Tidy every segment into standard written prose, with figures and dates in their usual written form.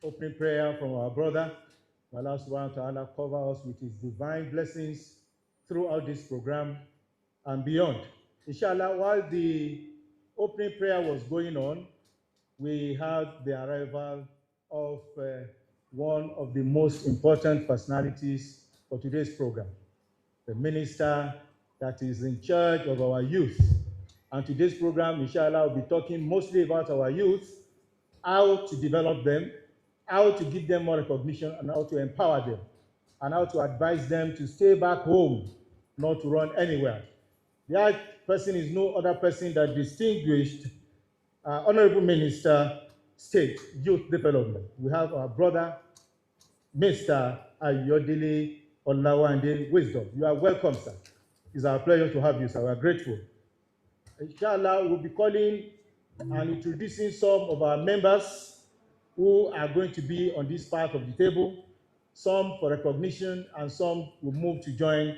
opening prayer from our brother. Allah subhanahu wa ta'ala cover us with his divine blessings throughout this program and beyond. Inshallah, while the opening prayer was going on, we had the arrival of one of the most important personalities for today's program, the minister that is in charge of our youth. And today's program, inshallah, will be talking mostly about our youth, how to develop them, how to give them more recognition, and how to empower them, and how to advise them to stay back home, not to run anywhere. The other person is no other person than distinguished Honorable Minister, State Youth Development. We have our brother, Mr. Ayodele Olawande Wisdom. You are welcome, sir. It's our pleasure to have you, sir. We are grateful. Inshallah, we'll be calling and introducing some of our members who are going to be on this part of the table, some for recognition, and some will move to join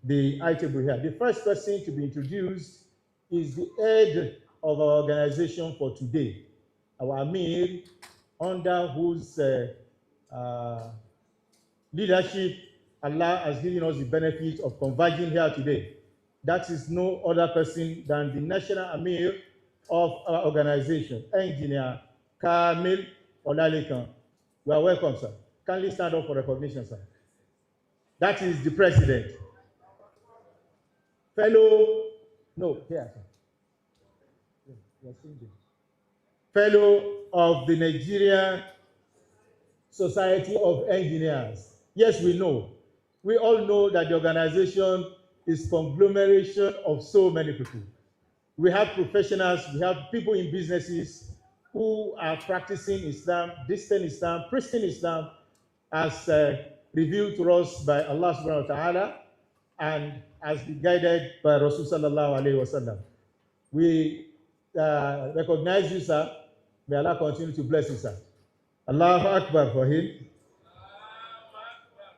the high table here. The first person to be introduced is the head of our organization for today, our Amir, under whose leadership Allah has given us the benefit of converging here today. That is no other person than the National Amir of our organization, Engineer Kamil Olalekan. You are welcome, sir. Kindly stand up for recognition, sir. That is the president. Fellow of the Nigerian Society of Engineers. Yes, we know. We all know that the organization is conglomeration of so many people. We have professionals, we have people in businesses who are practicing Islam, distant Islam, pristine Islam, as revealed to us by Allah subhanahu wa ta'ala and as been guided by Rasul sallallahu alayhi wa sallam. We recognize you, sir. May Allah continue to bless you, sir. Allahu Akbar for him.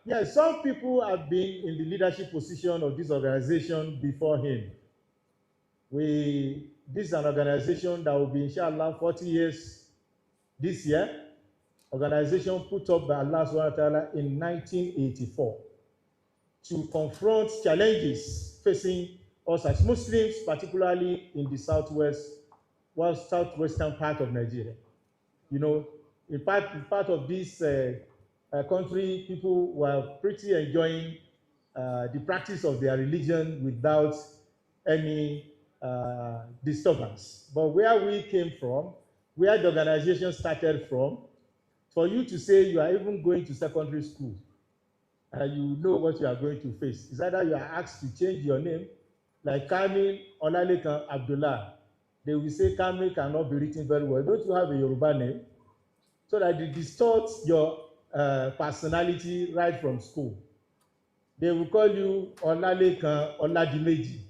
Yes, some people have been in the leadership position of this organization before him. This is an organization that will be, inshallah, 40 years this year. Organization put up by Allah subhanahu wa ta'ala in 1984 to confront challenges facing us as Muslims, particularly in the southwestern part of Nigeria. You know, in part of this country, people were pretty enjoying the practice of their religion without any disturbance. But where we came from, where the organization started from, for you to say you are even going to secondary school, you know what you are going to face. It's either you are asked to change your name, like Kamil Olalekan Abdullah. They will say Kamil cannot be written very well. Don't you have a Yoruba name? So that it distorts your personality right from school. They will call you Olalekan Oladimeji.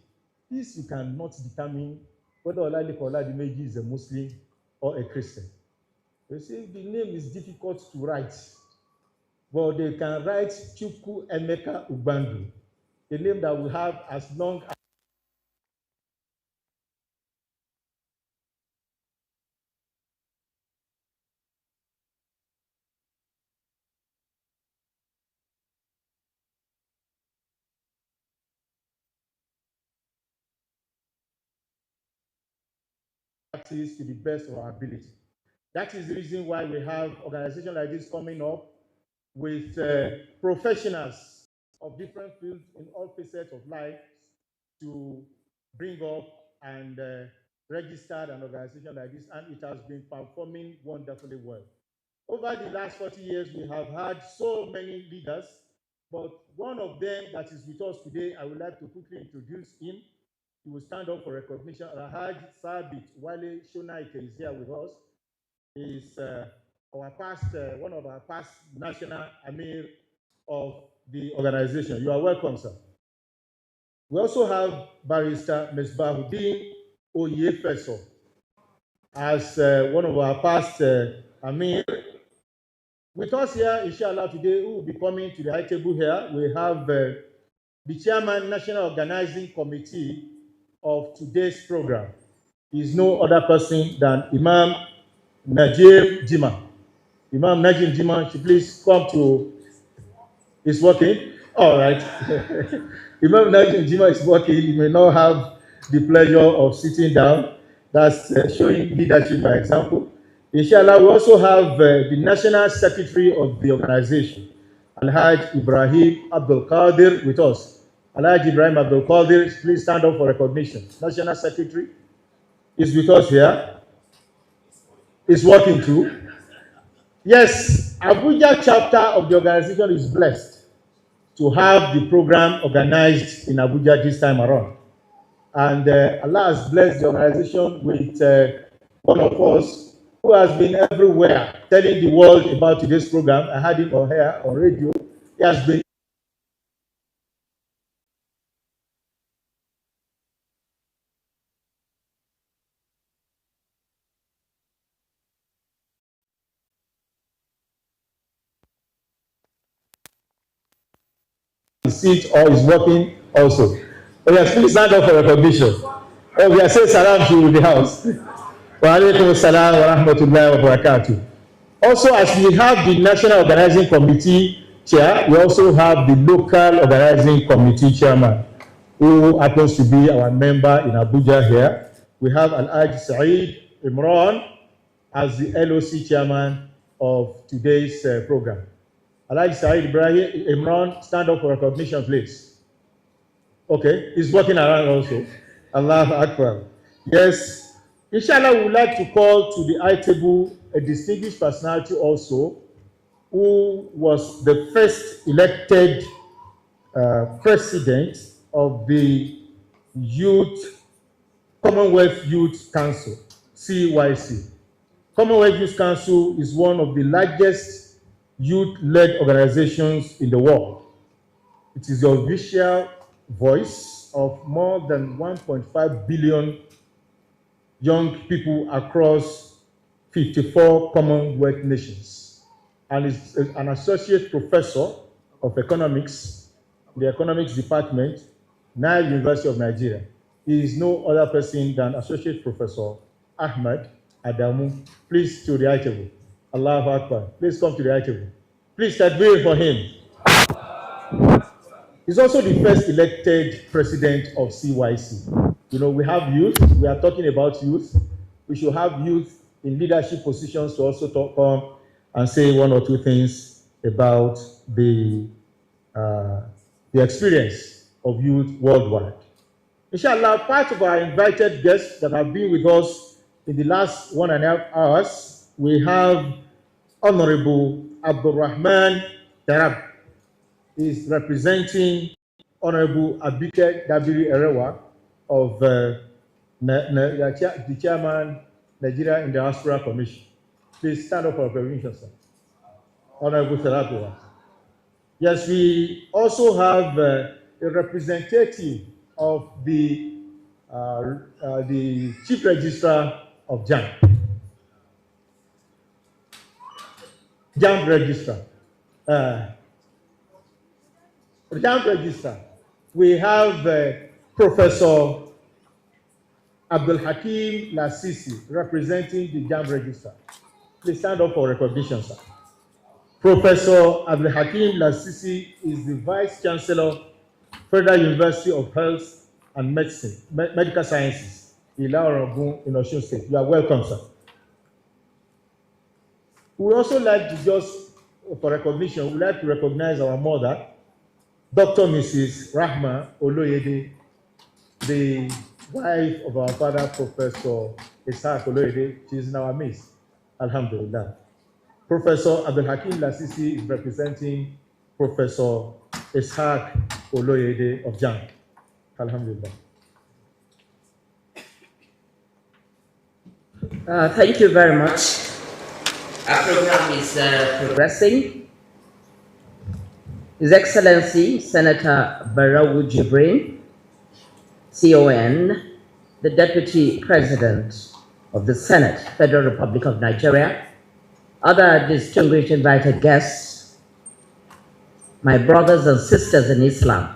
This you cannot determine whether Olalekan Oladimeji is a Muslim or a Christian. You see, the name is difficult to write, but they can write Chukwu Emeka Ubandu, a name that we have as long as practice to the best of our ability. That is the reason why we have organizations like this coming up with professionals of different fields in all facets of life to bring up and register an organization like this, and it has been performing wonderfully well. Over the last 40 years, we have had so many leaders, but one of them that is with us today, I would like to quickly introduce him. He will stand up for recognition. Alhaji Sabit Wale Shonaike is here with us. He is one of our past national Amir of the organization. You are welcome, sir. We also have Barrister Mesbahuddin Oyefeso as one of our past Amir. With us here, inshallah, today, who will be coming to the high table here, we have the Chairman National Organizing Committee of today's program. He is no other person than Imam Najir Jima. Imam Najim Jima, should please come to. Is working? All right. Imam Najim Jima is working. You may not have the pleasure of sitting down. That's showing leadership by example. Inshallah, we also have the National Secretary of the organization, Alhaj Ibrahim Abdul Qadir, with us. Alhaj Ibrahim Abdul Qadir, please stand up for recognition. National Secretary is with us here. Is working too. Yes, Abuja chapter of the organization is blessed to have the program organized in Abuja this time around. And Allah has blessed the organization with one of us who has been everywhere telling the world about today's program. I had him on here on radio. He has been seat or is working also. Oh yes, please stand up for recognition. Oh, we are saying salam to the house. Wa alaikum salam wa rahmatullahi wa barakatuh. Also, as we have the National Organizing Committee chair, we also have the local organizing committee chairman, who happens to be our member in Abuja here. We have Alhaj Saeed Imran as the LOC chairman of today's program. Alhaj Saeed Ibrahim Imran, stand up for recognition, please. Okay, he's walking around also. Allahu Akbar. Yes, inshallah, we would like to call to the high table a distinguished personality also, who was the first elected president of the Commonwealth Youth Council, CYC. Commonwealth Youth Council is one of the largest youth-led organizations in the world. It is the official voice of more than 1.5 billion young people across 54 Commonwealth nations, and is an associate professor of economics in the economics department, Nile University of Nigeria. He is no other person than Associate Professor Ahmed Adamu. Please to the high table. Allahu Akbar. Please come to the high table. Please advocate for him. He's also the first elected president of CYC. You know, we have youth. We are talking about youth. We should have youth in leadership positions to also come and say one or two things about the experience of youth worldwide. Inshallah, part of our invited guests that have been with us in the last 1.5 hours, we have Honorable Abdulrahman Tarab. He is representing Honorable Abike Dabiri Erewa of the chairman, Nigeria in the Diaspora Commission. Please stand up for recognition, sir. Honorable Tarab. Yes, we also have a representative of the Chief Registrar of JAM. JAM Registrar. JAM Registrar. We have Professor Abdul Hakim Lasisi representing the JAM Registrar. Please stand up for recognition, sir. Professor Abdul Hakim Lasisi is the Vice Chancellor, Federal University of Health and Medicine, Medical Sciences, Ila-Orangun in Osun State. You are welcome, sir. We also like to just, for recognition, we like to recognize our mother, Dr. Mrs. Rahma Oloyede, the wife of our father, Professor Ishaq Oloyede. She is in our midst. Alhamdulillah. Professor Abdul Hakim Lasisi is representing Professor Ishaq Oloyede of JAM. Alhamdulillah. Thank you very much. Our program is progressing. His Excellency Senator Barrawu Jibrin, CON, the Deputy President of the Senate, Federal Republic of Nigeria, other distinguished invited guests, my brothers and sisters in Islam,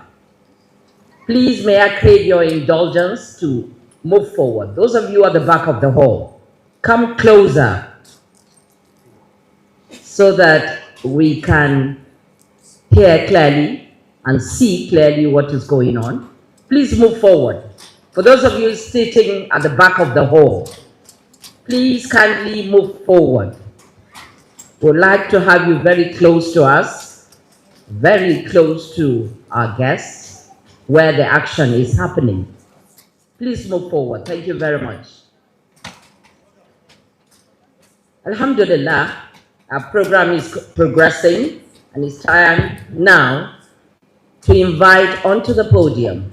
please may I crave your indulgence to move forward. Those of you at the back of the hall, come closer so that we can hear clearly and see clearly what is going on. Please move forward. For those of you sitting at the back of the hall, please kindly move forward. We'd like to have you very close to us, very close to our guests, where the action is happening. Please move forward. Thank you very much. Alhamdulillah, our program is progressing, and it's time now to invite onto the podium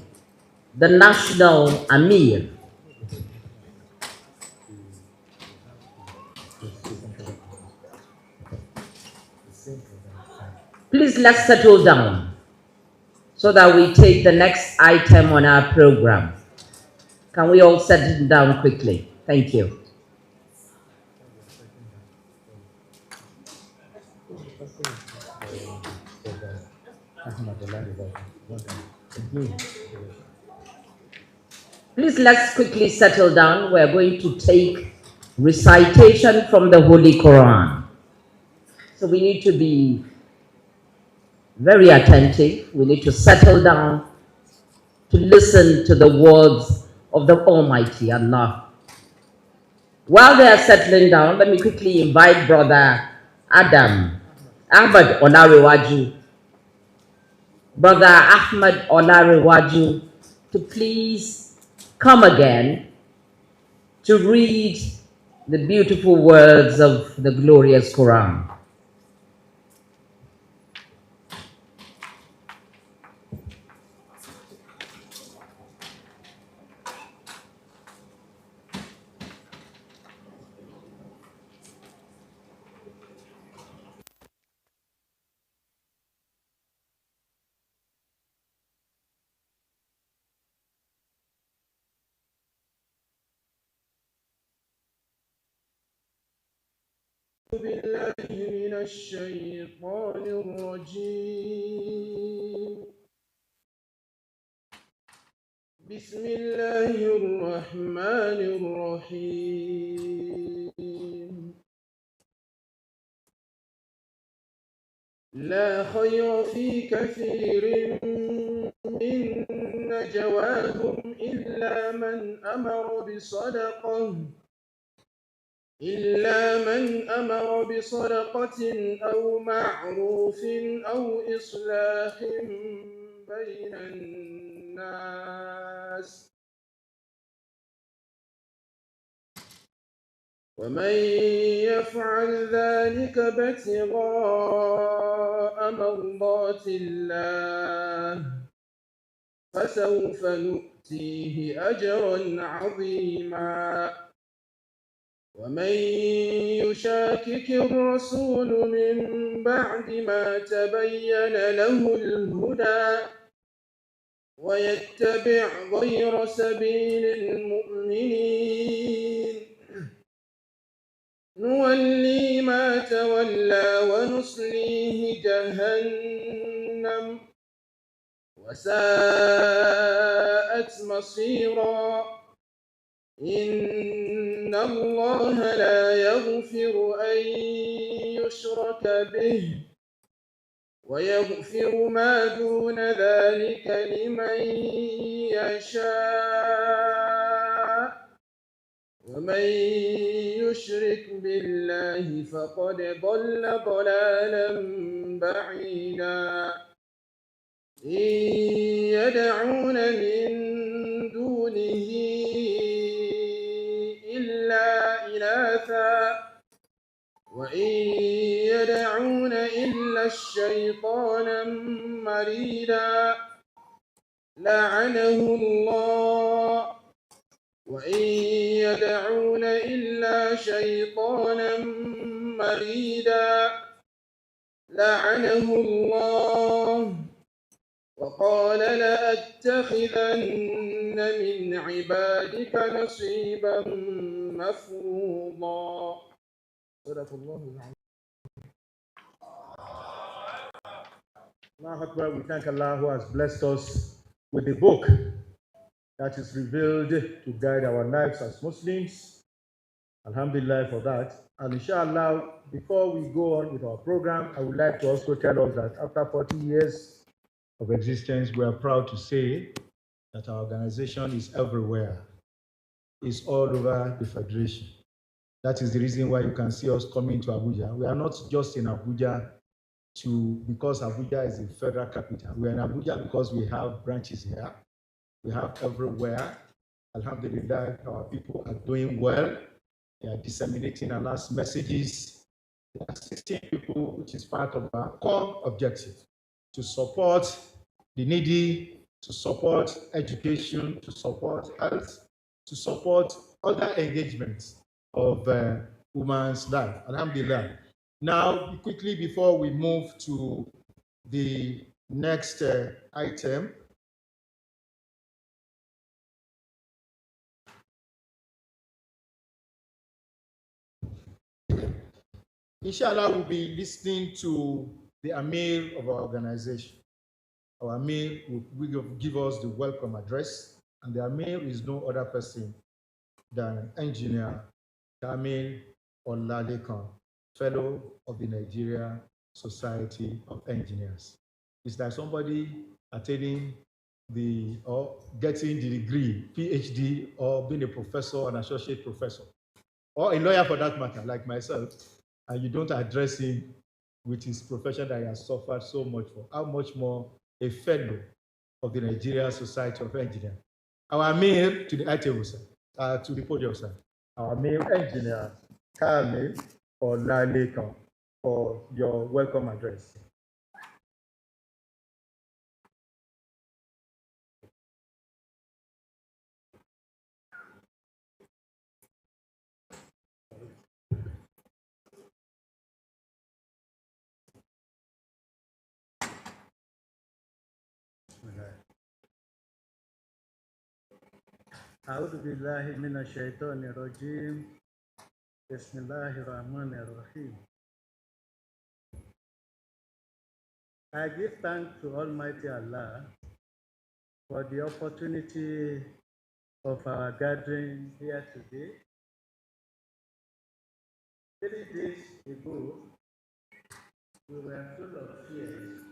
the National Amir. Please let's settle down so that we take the next item on our program. Can we all settle down quickly? Thank you. Please let's quickly settle down. We're going to take recitation from the Holy Quran. So we need to be very attentive. We need to settle down to listen to the words of the Almighty Allah. While they are settling down, let me quickly invite Brother Ahmad Olarewaju. Brother Ahmad Olarewaju to please come again to read the beautiful words of the glorious Quran. بالله من الشيطان الرجيم بسم الله الرحمن الرحيم لا خير في كثير من نجواهم إلا من أمر بصدقة أو معروف أو إصلاح بين الناس ومن يفعل ذلك ابتغاء مرضات الله فسوف نؤتيه أجرا عظيما ومن يشاكك الرسول من بعد ما تبين له الهدى ويتبع غير سبيل المؤمنين نولي ما تولى ونصليه جهنم وساءت مصيرا إن الله لا يغفر أن يشرك به ويغفر ما دون ذلك لمن يشاء ومن يشرك بالله فقد ضل ضلالا بعيدا إن يدعون من دونه إلا إناثا وإن يدعون إلا الشيطان مريدا لعنه الله وإن يدعون إلا شيطانا مريدا لعنه الله وقال لأتخذن من عبادك نصيبا مفروضا صدق الله العظيم. Allahu Akbar, we thank Allah who has blessed us with the book that is revealed to guide our lives as Muslims. Alhamdulillah for that. And inshallah, before we go on with our program, I would like to also tell us that after 40 years of existence, we are proud to say that our organization is everywhere. It's all over the Federation. That is the reason why you can see us coming to Abuja. We are not just in Abuja because Abuja is the federal capital. We are in Abuja because we have branches here. We have everywhere. Alhamdulillah, our people are doing well. They are disseminating Allah's messages. They are assisting people, which is part of our core objective, to support the needy, to support education, to support health, to support other engagements of women's life. Alhamdulillah. Now, quickly before we move to the next item, inshallah, we'll be listening to the Amir of our organization. Our Amir will give us the welcome address, and the Amir is no other person than Engineer Kamil Olalekan, Fellow of the Nigeria Society of Engineers. It's like somebody attaining or getting the degree, PhD, or being a professor, an associate professor, or a lawyer for that matter, like myself, and you don't address him with his profession that he has suffered so much for. How much more a fellow of the Nigerian Society of Engineers? Our Amir to the item, sir, to the podium, sir. Our Amir Engineer, Kamil Olalekan, for your welcome address. أعوذ بالله من الشيطان الرجيم بسم الله الرحمن الرحيم. I give thanks to Almighty Allah for the opportunity of our gathering here today. 3 days ago, we were full of fears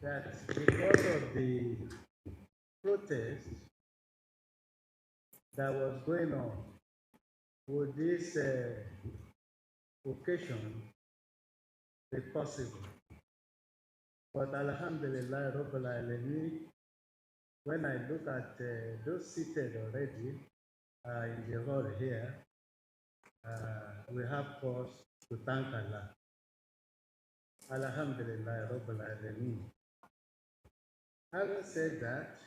that because of the protest that was going on, would this occasion be possible? But Alhamdulillah, Rabbil Alameen, when I look at those seated already in the hall here, we have cause to thank Allah. Alhamdulillah, Rabbil Alameen. Having said that,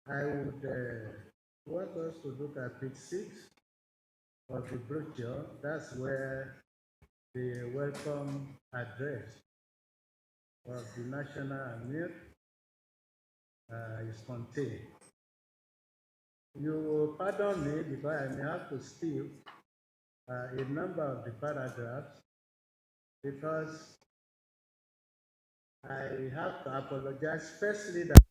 I would want us to look at page 6 of the brochure. That's where the welcome address of the National Amir is contained. You will pardon me because I may have to steal a number of the paragraphs because I have to apologize firstly that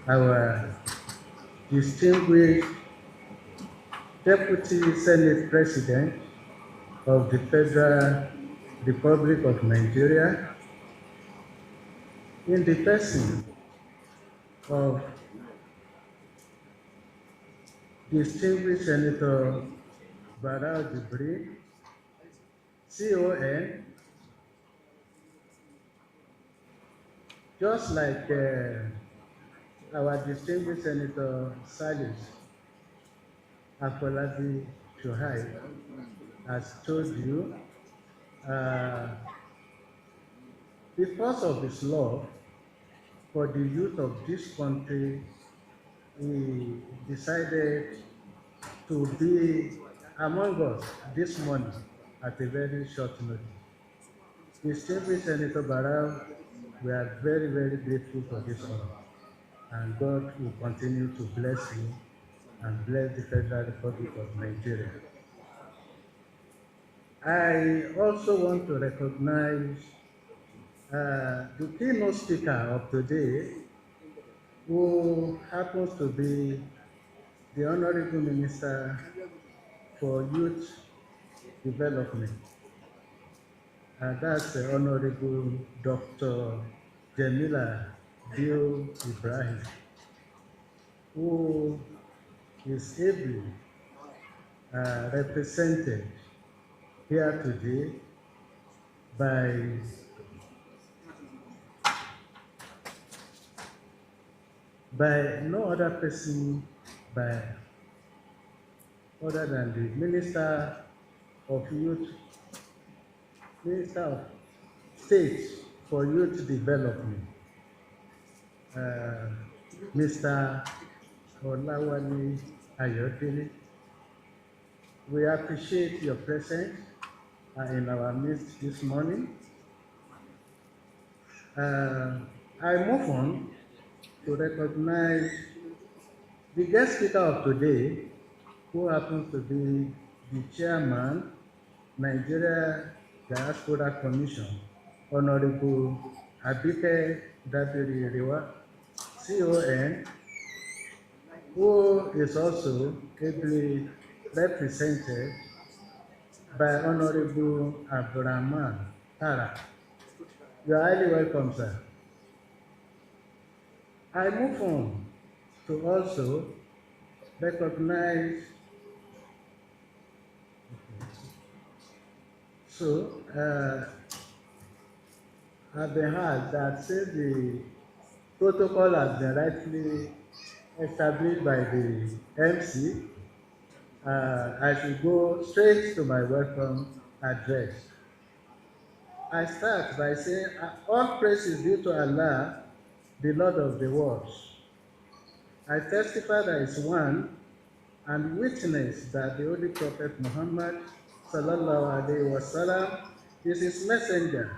our distinguished Deputy Senate President of the Federal Republic of Nigeria, in the person of distinguished Senator Barao Jibril, CON, just like our distinguished Senator Salis Afolabi Shuhai has told you, because of his love for the youth of this country, he decided to be among us this morning at a very short notice. Distinguished Senator Barrow, we are very, very grateful for this honor. And God will continue to bless you and bless the Federal Republic of Nigeria. I also want to recognize the keynote speaker of today, who happens to be the Honorable Minister for Youth Development. That's the Honorable Dr. Jamila Dio Ibrahim, who is ably represented here today by no other person by other than the Minister of State for Youth Development, Mr. Olawale Ayodele. We appreciate your presence in our midst this morning. I move on to recognize the guest speaker of today, who happens to be the chairman, Nigeria Diaspora Commission, Honorable Abike Dabiri Rewa, CON, who is also ably represented by Honorable Abdurrahman Tara. You are highly welcome, sir. I move on to also recognize, I've been heard that since the protocol has been rightly established by the MC, I should go straight to my welcome address. I start by saying, all praise is due to Allah, the Lord of the worlds. I testify that is one and witness that the Holy Prophet Muhammad sallallahu alaihi wasallam is his messenger,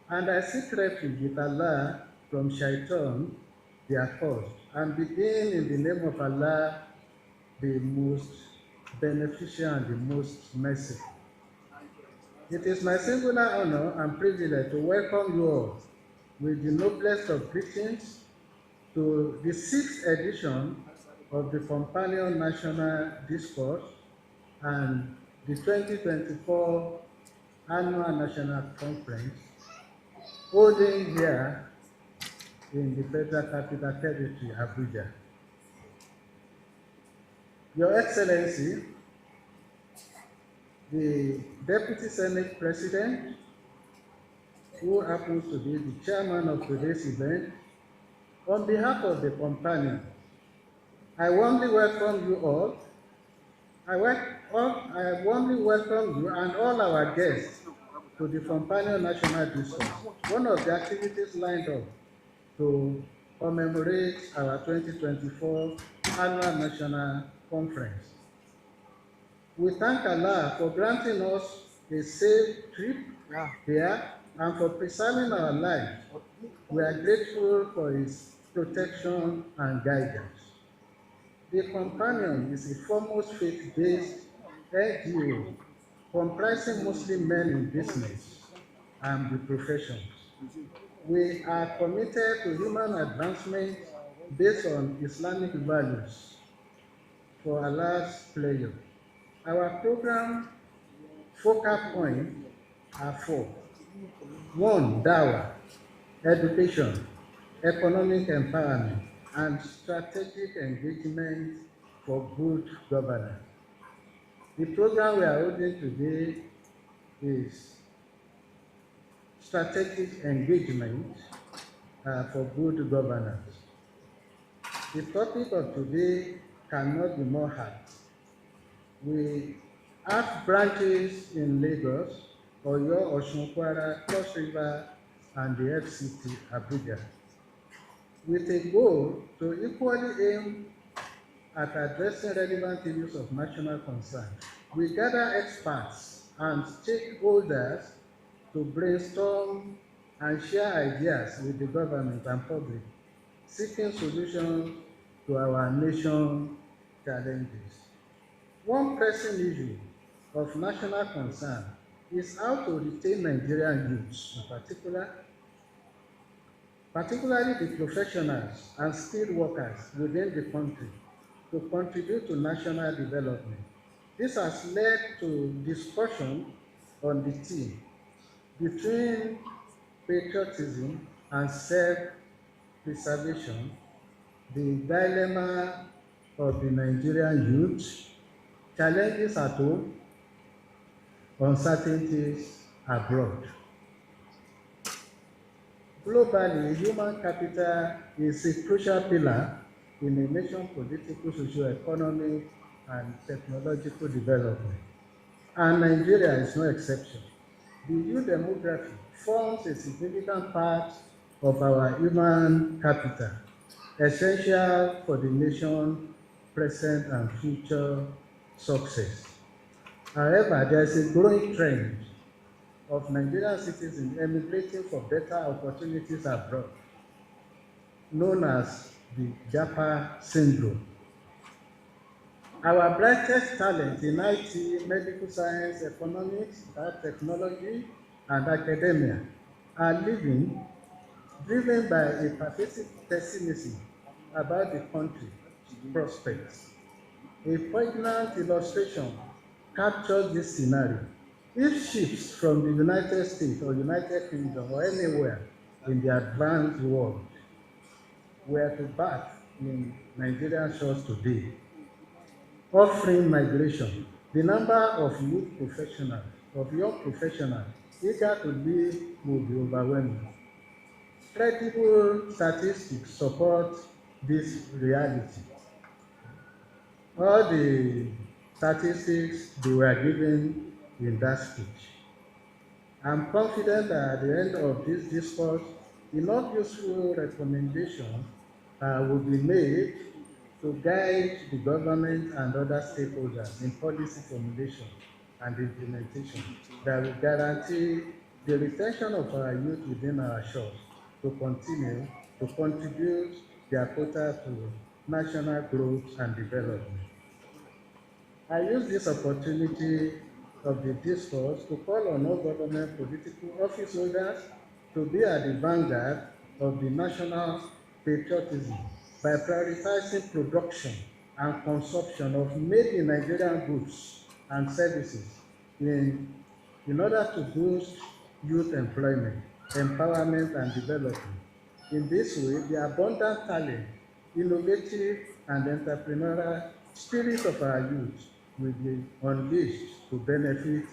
and I seek refuge with Allah from Shaitan, the accursed, and begin in the name of Allah, the most beneficent and the most merciful. It is my singular honor and privilege to welcome you all with the noblest of greetings to the 6th edition of the Companion National Discourse and the 2024 Annual National Conference holding here in the Federal Capital Territory, Abuja. Your Excellency, the Deputy Senate President, who happens to be the chairman of today's event, on behalf of the companion, I warmly welcome you all. I warmly welcome you and all our guests to the Companion National Discourse, one of the activities lined up to commemorate our 2024 Annual National Conference. We thank Allah for granting us a safe trip here and for preserving our lives. We are grateful for His protection and guidance. The Companion is a foremost faith-based NGO comprising Muslim men in business and the professions. We are committed to human advancement based on Islamic values for Allah's pleasure. Our program focal points are 4. 1, Dawah, education, economic empowerment, and strategic engagement for good governance. The program we are holding today is strategic engagement for good governance. The topic of today cannot be more apt. We have branches in Lagos, Oyo, Osun, Kwara, Cross River, and the FCT, Abuja, with a goal to equally aim at addressing relevant issues of national concern. We gather experts and stakeholders to brainstorm and share ideas with the government and public, seeking solutions to our nation's challenges. One pressing issue of national concern is how to retain Nigerian youths, in particularly the professionals and skilled workers within the country, to contribute to national development. This has led to discussion on the theme between patriotism and self-preservation, the dilemma of the Nigerian youth, challenges at home, uncertainties abroad. Globally, human capital is a crucial pillar in a nation's political, socio-economic, and technological development. And Nigeria is no exception. The youth demography forms a significant part of our human capital, essential for the nation's present and future success. However, there is a growing trend of Nigerian citizens emigrating for better opportunities abroad, known as the Japa syndrome. Our brightest talent in IT, medical science, economics, technology, and academia are living driven by a pervasive pessimism about the country's prospects. A poignant illustration captures this scenario. If ships from the United States or United Kingdom or anywhere in the advanced world were to bat in Nigerian shores today, offering migration, the number of young professionals eager to leave will be overwhelming. Credible statistics support this reality. All the statistics they were given in that speech. I'm confident that at the end of this discourse, enough useful recommendations will be made to guide the government and other stakeholders in policy formulation and implementation that will guarantee the retention of our youth within our shores to continue to contribute their quota to national growth and development. I use this opportunity of the discourse to call on all government political office holders to be at the vanguard of the national patriotism by prioritizing production and consumption of made in Nigerian goods and services in order to boost youth employment, empowerment, and development. In this way, the abundant talent, innovative, and entrepreneurial spirit of our youth will be unleashed to benefit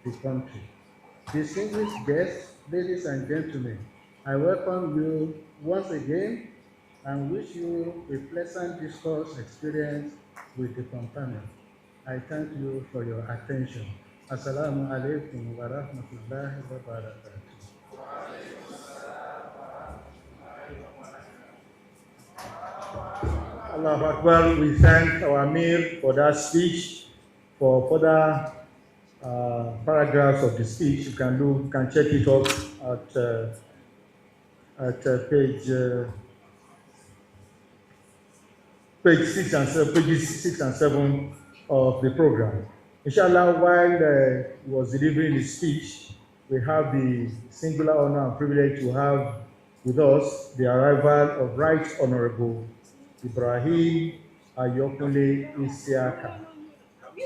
the country. Distinguished guests, ladies and gentlemen, I welcome you once again and wish you a pleasant discourse experience with the companion. I thank you for your attention. Assalamu alaikum wa rahmatullahi wa barakatuh. Allah Akbar, we thank our Amir for that speech. For further paragraphs of the speech, you can check it up at pages 6 and 7 of the program. Inshallah, while he was delivering his speech, we have the singular honor and privilege to have with us the arrival of Right Honorable Ibrahim Ayokunle Isiaka.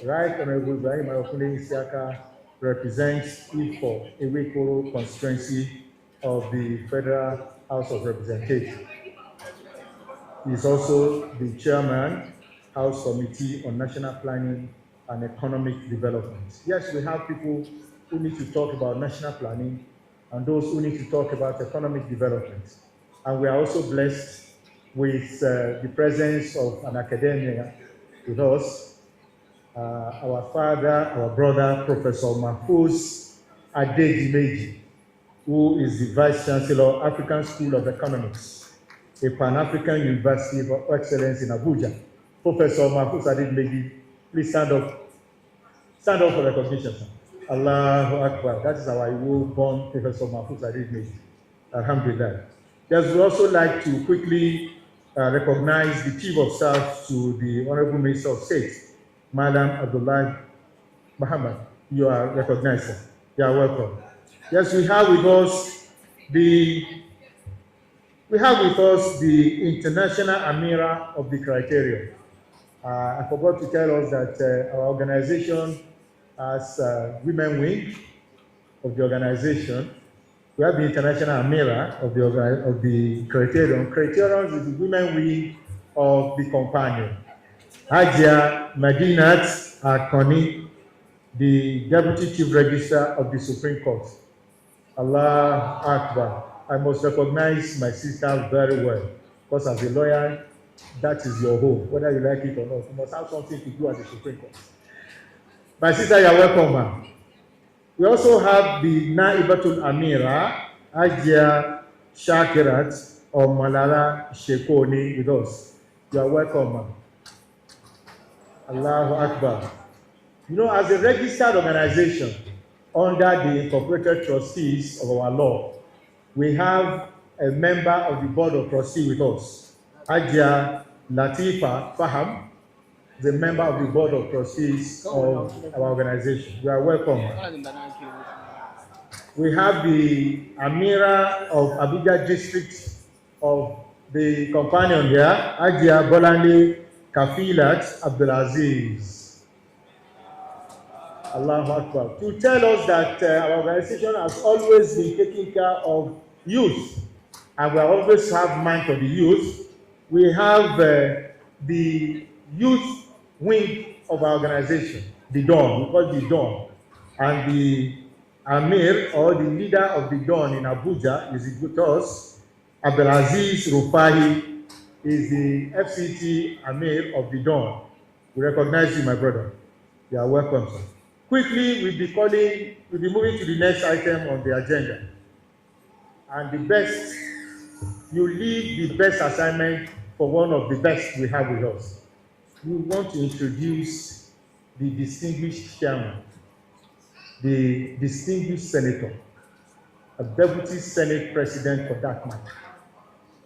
Right Honorable Ibrahim Ayokunle Isiaka represents Ifo Ewekoro constituency of the Federal House of Representatives. He is also the chairman, House Committee on National Planning and Economic Development. Yes, we have people who need to talk about national planning and those who need to talk about economic development. And we are also blessed with the presence of an academia with us, our father, our brother, Professor Mahfouz Adedimeji, who is the Vice Chancellor, African School of Economics, a Pan-African University of Excellence in Abuja. Professor Mahfouz Adedimeji, please stand up for recognition, sir. Allahu Akbar. That is our Igbo-born Professor Mahfouz Adedmeji. Alhamdulillah. Yes, we also like to quickly recognize the Chief of Staff to the Honorable Minister of State, Madam Abdullah Muhammad. You are recognized, sir. You are welcome. Yes, we have with us the International Amira of the Criterion. I forgot to tell us that our organization has women wing of the organization. We have the International Amira of the Criterion. Criterion is the women wing of the companion. Hajia Madinat Akoni, the Deputy Chief Registrar of the Supreme Court. Allah Akbar. I must recognize my sister very well, because as a lawyer, that is your home, whether you like it or not. You must have something to do at the Supreme Court. My sister, you are welcome, ma'am. We also have the Naibatul Amira, Ajia Shakirat, or Malala Shekoni with us. You are welcome, ma'am. Allahu Akbar. You know, as a registered organization under the incorporated trustees of our law, we have a member of the board of trustees with us, Ajia Latifa Faham, the member of the board of trustees of our organization. You are welcome. We have the Amira of Abuja district of the companion here, Ajia Bolande Kafilat Abdulaziz. Allahu Akbar. To tell us that our organization has always been taking care of youth, and we always have mind for the youth. We have the youth wing of our organization, the Dawn, we call it the Dawn, and the Amir, or the leader of the Dawn in Abuja, is with us. Abdulaziz Rufahi is the FCT Amir of the Dawn. We recognize you, my brother. You are welcome, sir. Quickly, we'll be moving to the next item on the agenda. And the best, you leave the best assignment for one of the best we have with us. We want to introduce the distinguished chairman, the distinguished senator, a deputy senate president for that matter.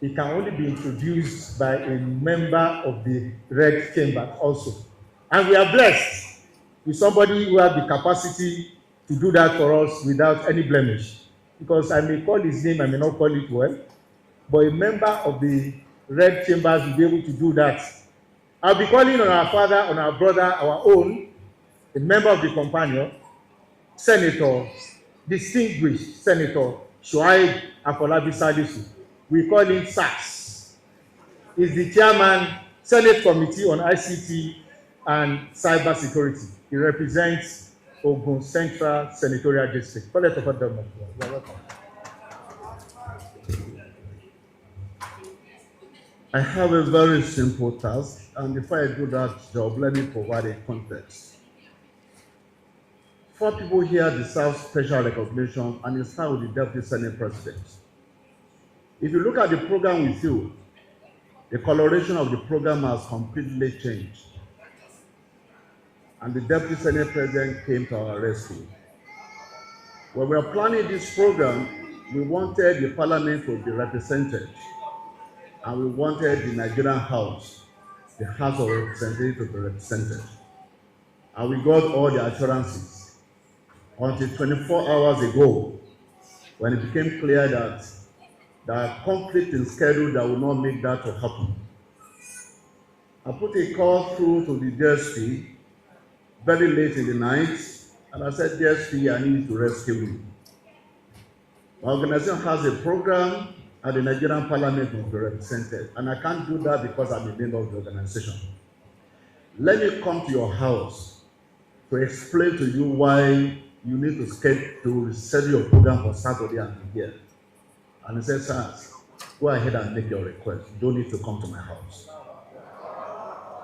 It can only be introduced by a member of the Red Chamber also. And we are blessed with somebody who has the capacity to do that for us without any blemish. Because I may call his name, I may not call it well, but a member of the Red Chambers will be able to do that. I'll be calling on our father, on our brother, our own, a member of the companion, Senator, distinguished Senator Shuaib Afolabi Salisu. We call him SACS. He's the chairman, Senate Committee on ICT and Cyber Security. He represents Ogun Central Senatorial District. You're welcome. I have a very simple task, and before I do that job, let me provide a context. 4 people here deserve special recognition, and it starts with the Deputy Senate President. If you look at the program with you, the coloration of the program has completely changed. And the Deputy Senate President came to our rescue. When we were planning this program, we wanted the Parliament to be represented, and we wanted the Nigerian House, the House of Representatives, to be represented. And we got all the assurances until 24 hours ago, when it became clear that there are conflicts in schedule that will not make that to happen. I put a call through to the DSP very late in the night, and I said, DSP, I need to rescue me. My organization has a program, and the Nigerian Parliament will be represented, and I can't do that because I'm a member of the organization. Let me come to your house to explain to you why you need to schedule your program for Saturday and be here. And he said, sir, go ahead and make your request. You don't need to come to my house.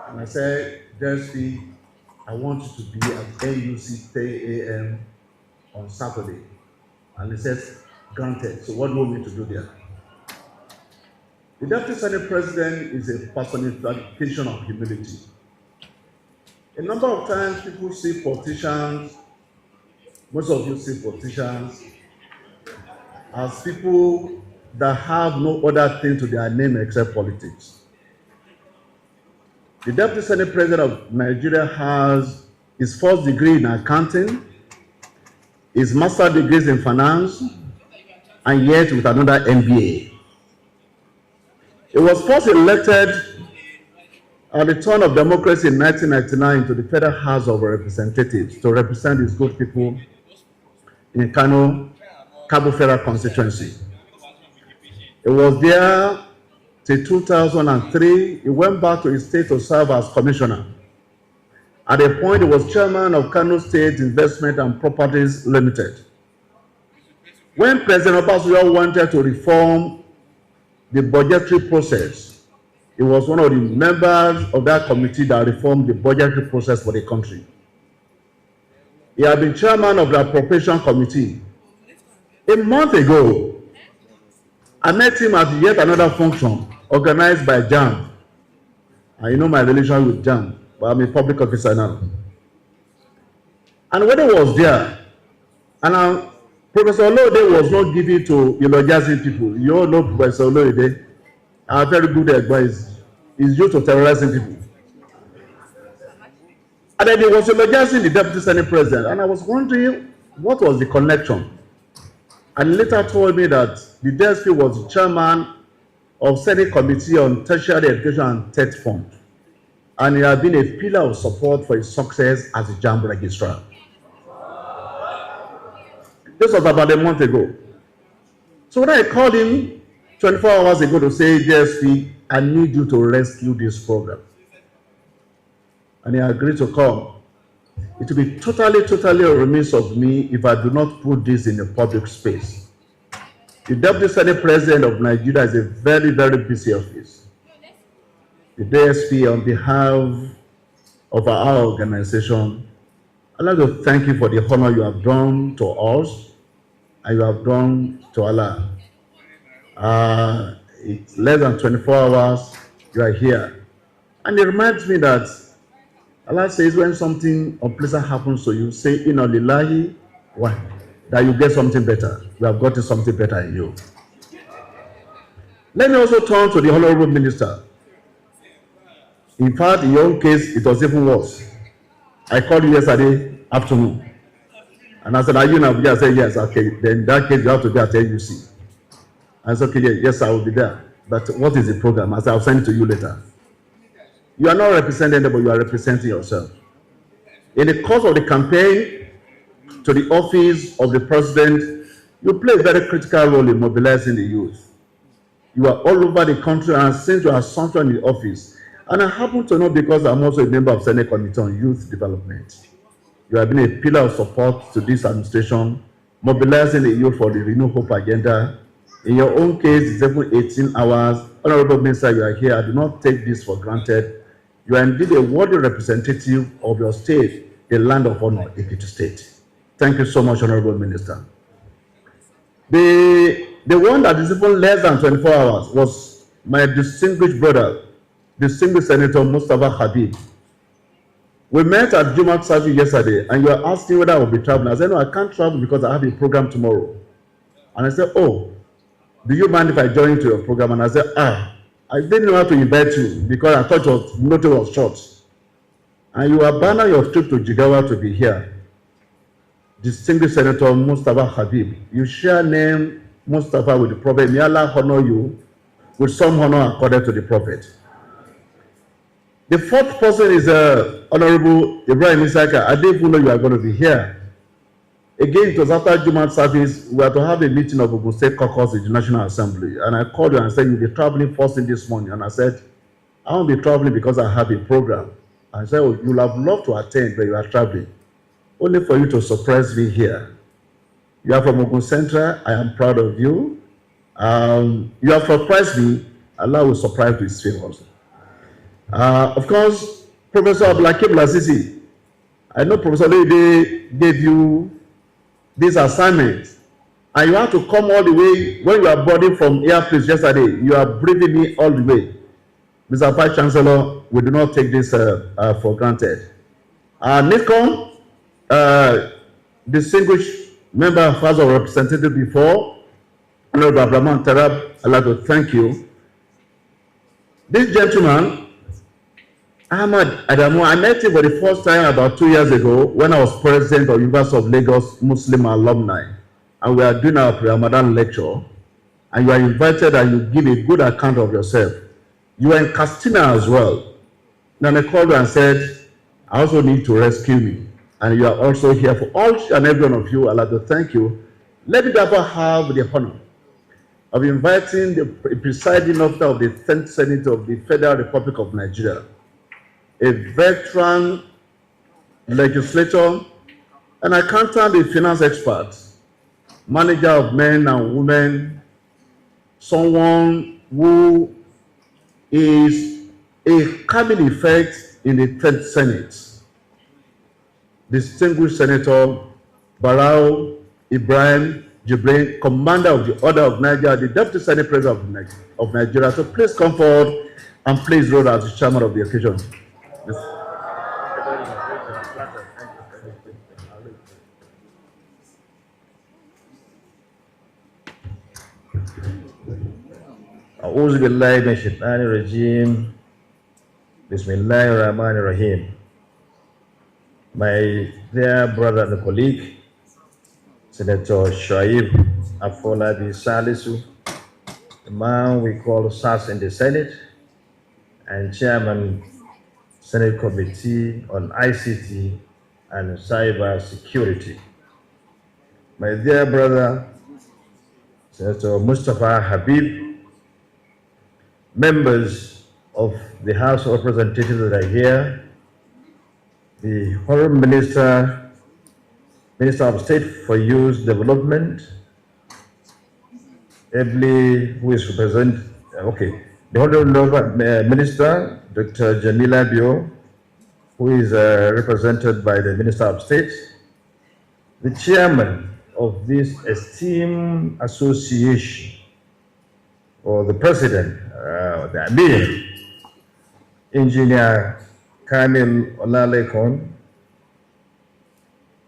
And I said, DSP, I want you to be at NUC 10 a.m. on Saturday. And he says, granted. So what do you want me to do there? The Deputy Senate President is a personification of humility. A number of times people see politicians most of you see politicians as people that have no other thing to their name except politics. The Deputy Senate President of Nigeria has his first degree in accounting, his master's degrees in finance, and yet with another MBA. He was first elected at the turn of democracy in 1999 to the Federal House of Representatives to represent his good people in Kano, Cabo Federal constituency. He was there till 2003. He went back to his state to serve as commissioner. At a point, he was chairman of Kano State Investment and Properties Limited. When President Obasanjo wanted to reform the budgetary process, he was one of the members of that committee that reformed the budgetary process for the country. He had been chairman of the appropriation committee. A month ago, I met him at yet another function organized by JAM. And you know my relation with JAM, but I'm a public officer now. And when he was there, and Professor Olode was not given to eulogizing people. You all know Professor Olode, a very good advice. He's used to terrorizing people. And then he was eulogizing the Deputy Senate President, and I was wondering what was the connection. And he later told me that the DSP was the chairman of Senate Committee on Tertiary Education and TET Fund, and he had been a pillar of support for his success as a JAMB registrar. This was about a month ago. So when I called him 24 hours ago to say, DSP, I need you to rescue this program, and he agreed to come, it will be totally remiss of me if I do not put this in a public space. The Deputy Senate President of Nigeria is a very busy office. The DSP, on behalf of our organization, I'd like to thank you for the honor you have done to us and you have done to Allah. It's less than 24 hours you are here. And it reminds me that Allah says when something unpleasant happens to you, say, Inna lillahi wa, that you get something better. You have gotten something better in you. Let me also turn to the Honorable Minister. In fact, in your own case, it was even worse. I called you yesterday afternoon. And I said, are you in Abuja? I said, yes. Okay, then in that case, you have to be at LUC. I said, okay, yes, I will be there. But what is the program? I said, I'll send it to you later. You are not representing anybody, you are representing yourself. In the course of the campaign to the office of the president, you play a very critical role in mobilizing the youth. You are all over the country, and since your assumption in the office, and I happen to know because I'm also a member of Senate Committee on Youth Development, you have been a pillar of support to this administration, mobilizing the youth for the Renew Hope agenda. In your own case, it's even 18 hours. Honorable Minister, you are here. I do not take this for granted. You are indeed a worthy representative of your state, the land of honor, Ekiti State. Thank you so much, Honorable Minister. The one that is even less than 24 hours was my distinguished brother, distinguished Senator Mustafa Habib. We met at Jumat service yesterday, and you were asking whether I will be traveling. I said, no, I can't travel because I have a program tomorrow. And I said, oh, do you mind if I join to your program? And I said, I didn't know how to invite you because I thought your notice was short. And you abandoned your trip to Jigawa to be here. Distinguished Senator Mustafa Habib, you share name Mustafa with the Prophet. May Allah honor you with some honor accorded to the Prophet. The fourth person is Honorable Ibrahim Isaka. I didn't even know you are going to be here. Again, it was after Jumat service, we had to have a meeting of Ogun State Caucus in the National Assembly. And I called you and said, you'll be traveling first thing this morning. And I said, I won't be traveling because I have a program. I said, oh, you'll have loved to attend, but you are traveling. Only for you to surprise me here. You are from Ogun Central. I am proud of you. You have surprised me. Allah will surprise you with his favors. Of course, Professor Abdulakim Lasisi, I know Professor Lede gave you this assignment, and you have to come all the way. When you are boarding from airplanes yesterday, you are briefing me all the way. Mr. Vice Chancellor, we do not take this for granted. NICOM, distinguished member of House of Representatives before, Honorable Abraham Tarab, I'd like to thank you. This gentleman, Ahmad Adamu, I met him for the first time about 2 years ago when I was president of University of Lagos Muslim Alumni, and we are doing our pre-Ramadan lecture, and you are invited and you give a good account of yourself. You are in Castina as well. Then I called you and said, I also need to rescue me, and you are also here. For all and every one of you, I'd like to thank you. Let me therefore have the honor of inviting the presiding officer of the 10th Senate of the Federal Republic of Nigeria, a veteran legislator, an accountant, a finance expert, manager of men and women, someone who is a calming effect in the 10th Senate, distinguished Senator Barau Ibrahim Jibril, Commander of the Order of Nigeria, the Deputy Senate President of Nigeria. So please come forward and please roll as the chairman of the occasion. أعوذ بالله من الشيطان الرجيم بسم الله الرحمن الرحيم. My dear brother and colleague, Senator Shoaib Afolabi Salisu, the man we call SAS in the Senate, and Chairman Senate Committee on ICT and Cyber Security. My dear brother, Senator Mustafa Habib, members of the House of Representatives that are here, the Honorable Minister of State for Youth Development, ably who is the Honorable Minister, Dr. Jamila Bio, who is represented by the Minister of State, the Chairman of this esteemed association, or the President, the Amir, Engineer Kamil Olalekon,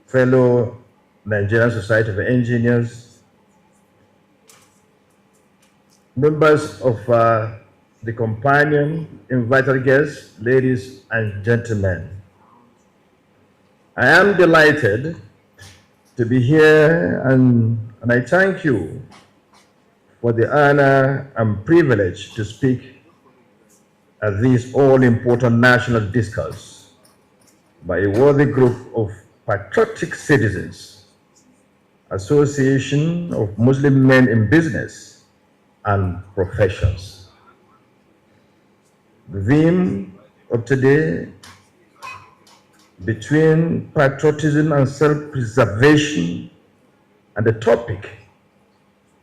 fellow Nigerian Society of Engineers, members of the companion, invited guests, ladies and gentlemen. I am delighted to be here and I thank you for the honor and privilege to speak at this all-important national discourse by a worthy group of patriotic citizens, Association of Muslim Men in Business and Professions. The theme of today, between patriotism and self-preservation, and the topic,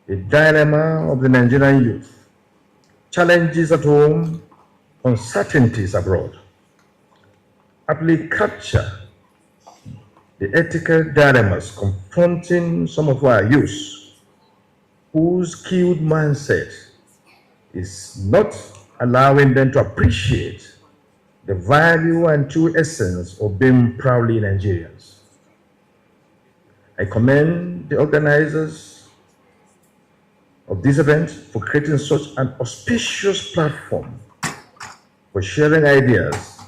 the dilemma of the Nigerian youth, challenges at home, uncertainties abroad, aptly capture the ethical dilemmas confronting some of our youth, whose skewed mindset is not allowing them to appreciate the value and true essence of being proudly Nigerians. I commend the organizers of this event for creating such an auspicious platform for sharing ideas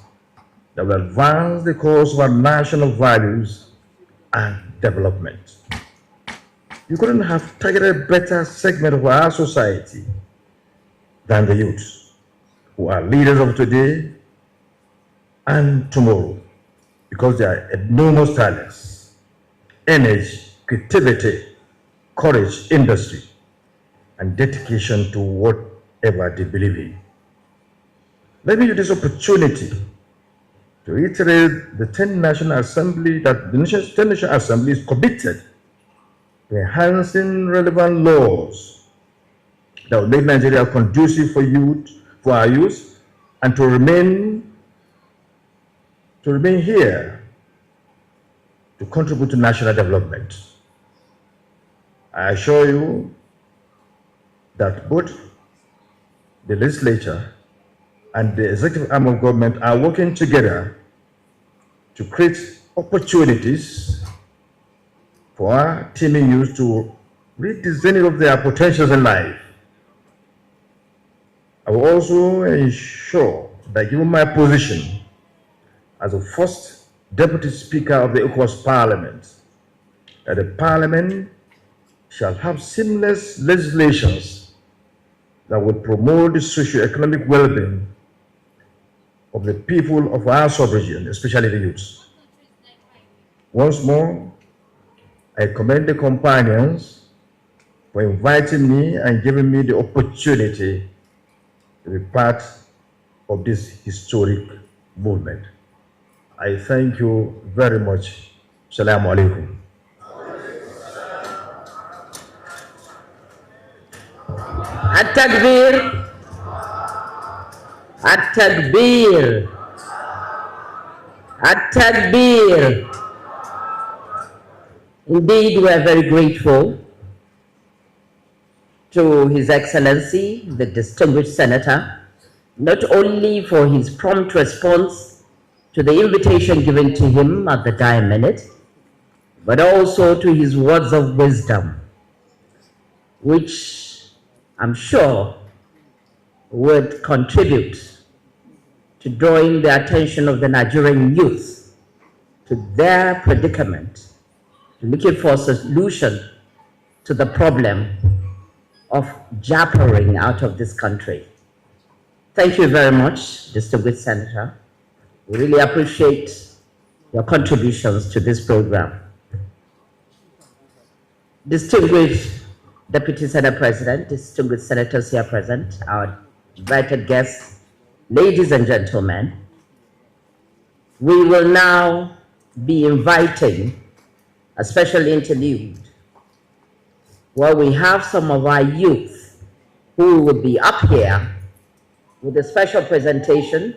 that will advance the cause of our national values and development. You couldn't have targeted a better segment of our society than the youth, who are leaders of today and tomorrow, because they are enormous talents, energy, creativity, courage, industry, and dedication to whatever they believe in. Let me use this opportunity to reiterate the 10th National Assembly that the 10th National Assembly is committed to enhancing relevant laws that will make Nigeria conducive for youth, for our youth, and to remain here to contribute to national development. I assure you that both the legislature and the executive arm of government are working together to create opportunities for our teeming youth to reach the zenith of their potentials in life. I will also ensure that, given my position as the first Deputy Speaker of the ECOWAS Parliament, that the Parliament shall have seamless legislations that will promote the socio-economic well-being of the people of our sub-region, especially the youths. Once more, I commend the companions for inviting me and giving me the opportunity to be part of this historic movement. I thank you very much. Assalamu alaikum. At-Takbir, At-Takbir, At-Takbir. Indeed, we are very grateful to His Excellency, the distinguished Senator, not only for his prompt response to the invitation given to him at the dying minute, but also to his words of wisdom, which I'm sure would contribute to drawing the attention of the Nigerian youth to their predicament, looking for a solution to the problem of jabbering out of this country. Thank you very much, distinguished Senator. We really appreciate your contributions to this program. Distinguished Deputy Senate President, distinguished senators here present, our invited guests, ladies and gentlemen, we will now be inviting a special interlude where we have some of our youth who will be up here with a special presentation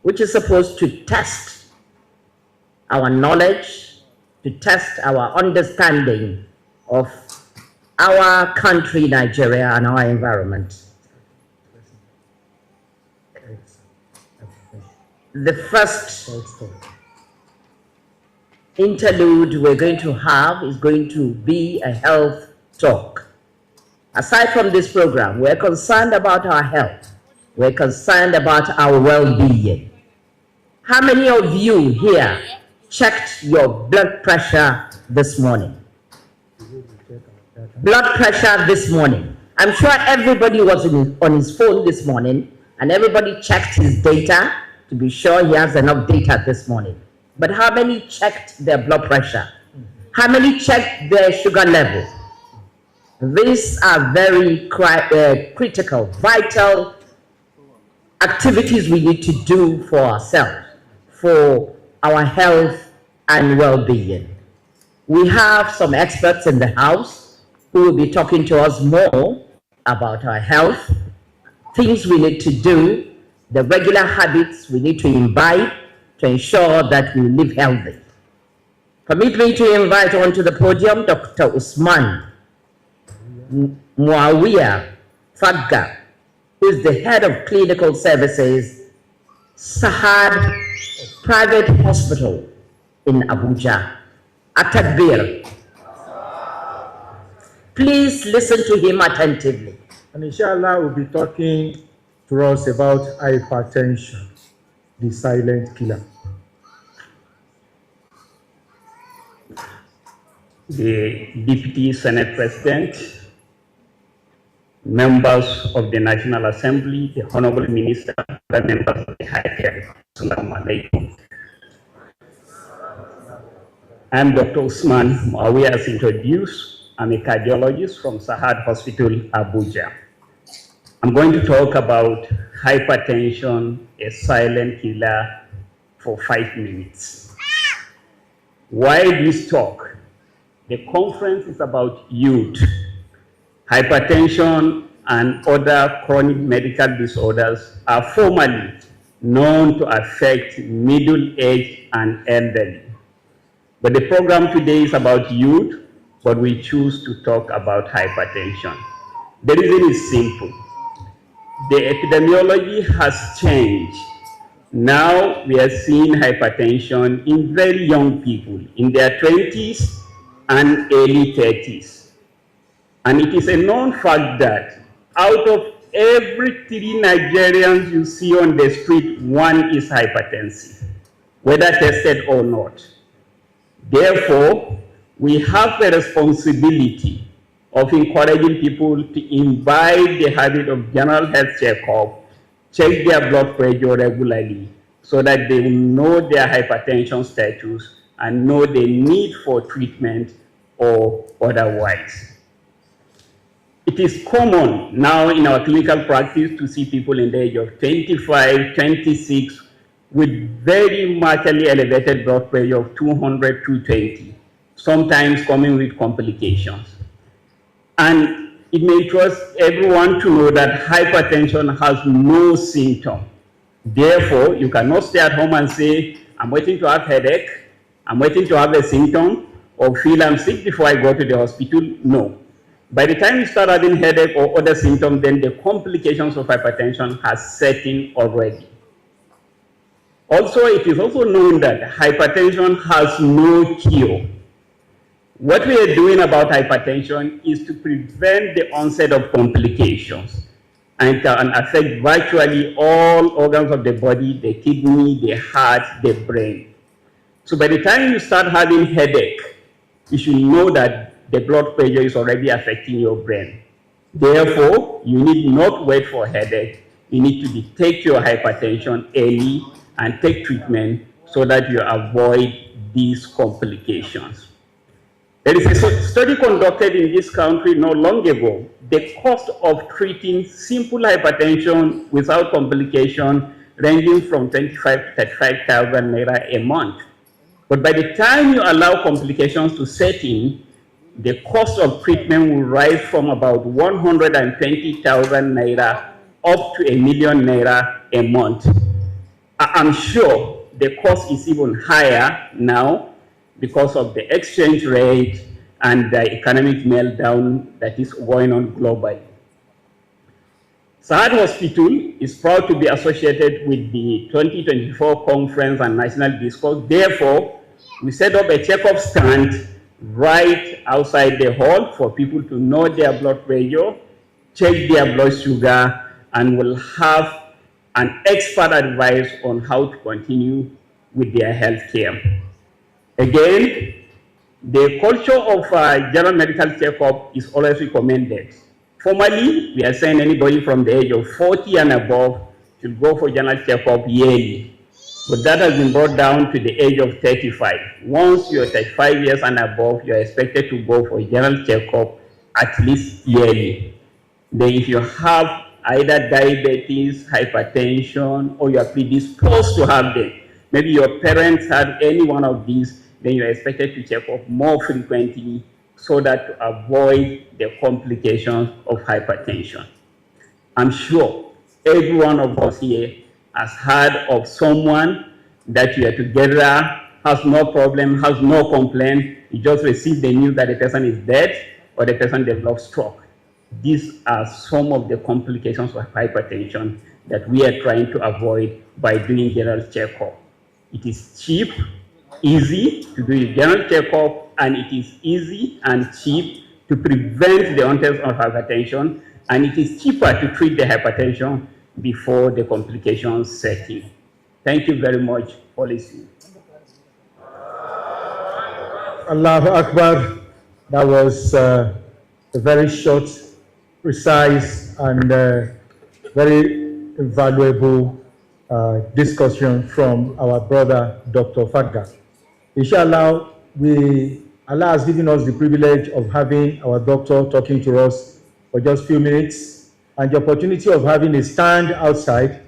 which is supposed to test our knowledge, to test our understanding of our country, Nigeria, and our environment. The first interlude we're going to have is going to be a health talk. Aside from this program, we're concerned about our health. We're concerned about our well-being. How many of you here checked your blood pressure this morning? Blood pressure this morning. I'm sure everybody was on his phone this morning and everybody checked his data to be sure he has enough data this morning. But how many checked their blood pressure? How many checked their sugar level? These are very critical, vital activities we need to do for ourselves, for our health and well-being. We have some experts in the house who will be talking to us more about our health, things we need to do, the regular habits we need to imbibe to ensure that we live healthy. Permit me to invite onto the podium Dr. Usman Muawiyah Fagga, who is the head of clinical services, Sahad Private Hospital in Abuja. At-Takbir. Please listen to him attentively. And inshallah, we'll be talking to us about hypertension, the silent killer. The Deputy Senate President, members of the National Assembly, the Honorable Minister, the members of the High Court. Assalamu alaikum. I'm Dr. Usman Muawiyah, as introduced. I'm a cardiologist from Sahad Hospital, Abuja. I'm going to talk about hypertension, a silent killer, for 5 minutes. Why this talk? The conference is about youth. Hypertension and other chronic medical disorders are formally known to affect middle-aged and elderly. But the program today is about youth, but we choose to talk about hypertension. The reason is simple. The epidemiology has changed. Now we are seeing hypertension in very young people, in their 20s and early 30s. And it is a known fact that out of every 3 Nigerians you see on the street, 1 is hypertensive, whether tested or not. Therefore, we have a responsibility of encouraging people to imbibe the habit of general health checkup, check their blood pressure regularly, so that they will know their hypertension status and know the need for treatment or otherwise. It is common now in our clinical practice to see people in the age of 25, 26 with very markedly elevated blood pressure of 200, 220, sometimes coming with complications. And it may interest everyone to know that hypertension has no symptom. Therefore, you cannot stay at home and say, I'm waiting to have headache, I'm waiting to have a symptom, or feel I'm sick before I go to the hospital. No. By the time you start having headache or other symptoms, then the complications of hypertension has set in already. Also, it is also known that hypertension has no cure. What we are doing about hypertension is to prevent the onset of complications and can affect virtually all organs of the body, the kidney, the heart, the brain. So by the time you start having headache, you should know that the blood pressure is already affecting your brain. Therefore, you need not wait for headache. You need to detect your hypertension early and take treatment so that you avoid these complications. There is a study conducted in this country not long ago. The cost of treating simple hypertension without complication ranging from 25,000 to 35,000 naira a month. But by the time you allow complications to set in, the cost of treatment will rise from about 120,000 naira up to 1,000,000 naira a month. I'm sure the cost is even higher now because of the exchange rate and the economic meltdown that is going on globally. Sahad Hospital is proud to be associated with the 2024 conference on national discourse. Therefore, we set up a checkup stand right outside the hall for people to know their blood pressure, check their blood sugar, and will have an expert advice on how to continue with their health care. Again, the culture of general medical checkup is always recommended. Formally, we are saying anybody from the age of 40 and above should go for general checkup yearly. But that has been brought down to the age of 35. Once you're 35 years and above, you're expected to go for a general checkup at least yearly. Then if you have either diabetes, hypertension, or you are predisposed to have them, maybe your parents had any one of these, then you're expected to check up more frequently so that to avoid the complications of hypertension. I'm sure every one of us here has heard of someone that you are together, has no problem, has no complaint. You just received the news that the person is dead or the person developed stroke. These are some of the complications of hypertension that we are trying to avoid by doing general checkup. It is cheap, easy to do a general checkup, and it is easy and cheap to prevent the onset of hypertension, and it is cheaper to treat the hypertension before the complications set in. Thank you very much for listening. Allahu Akbar. That was a very short, precise, and very valuable discussion from our brother, Dr. Fagga. Inshallah, Allah has given us the privilege of having our doctor talking to us for just a few minutes, and the opportunity of having a stand outside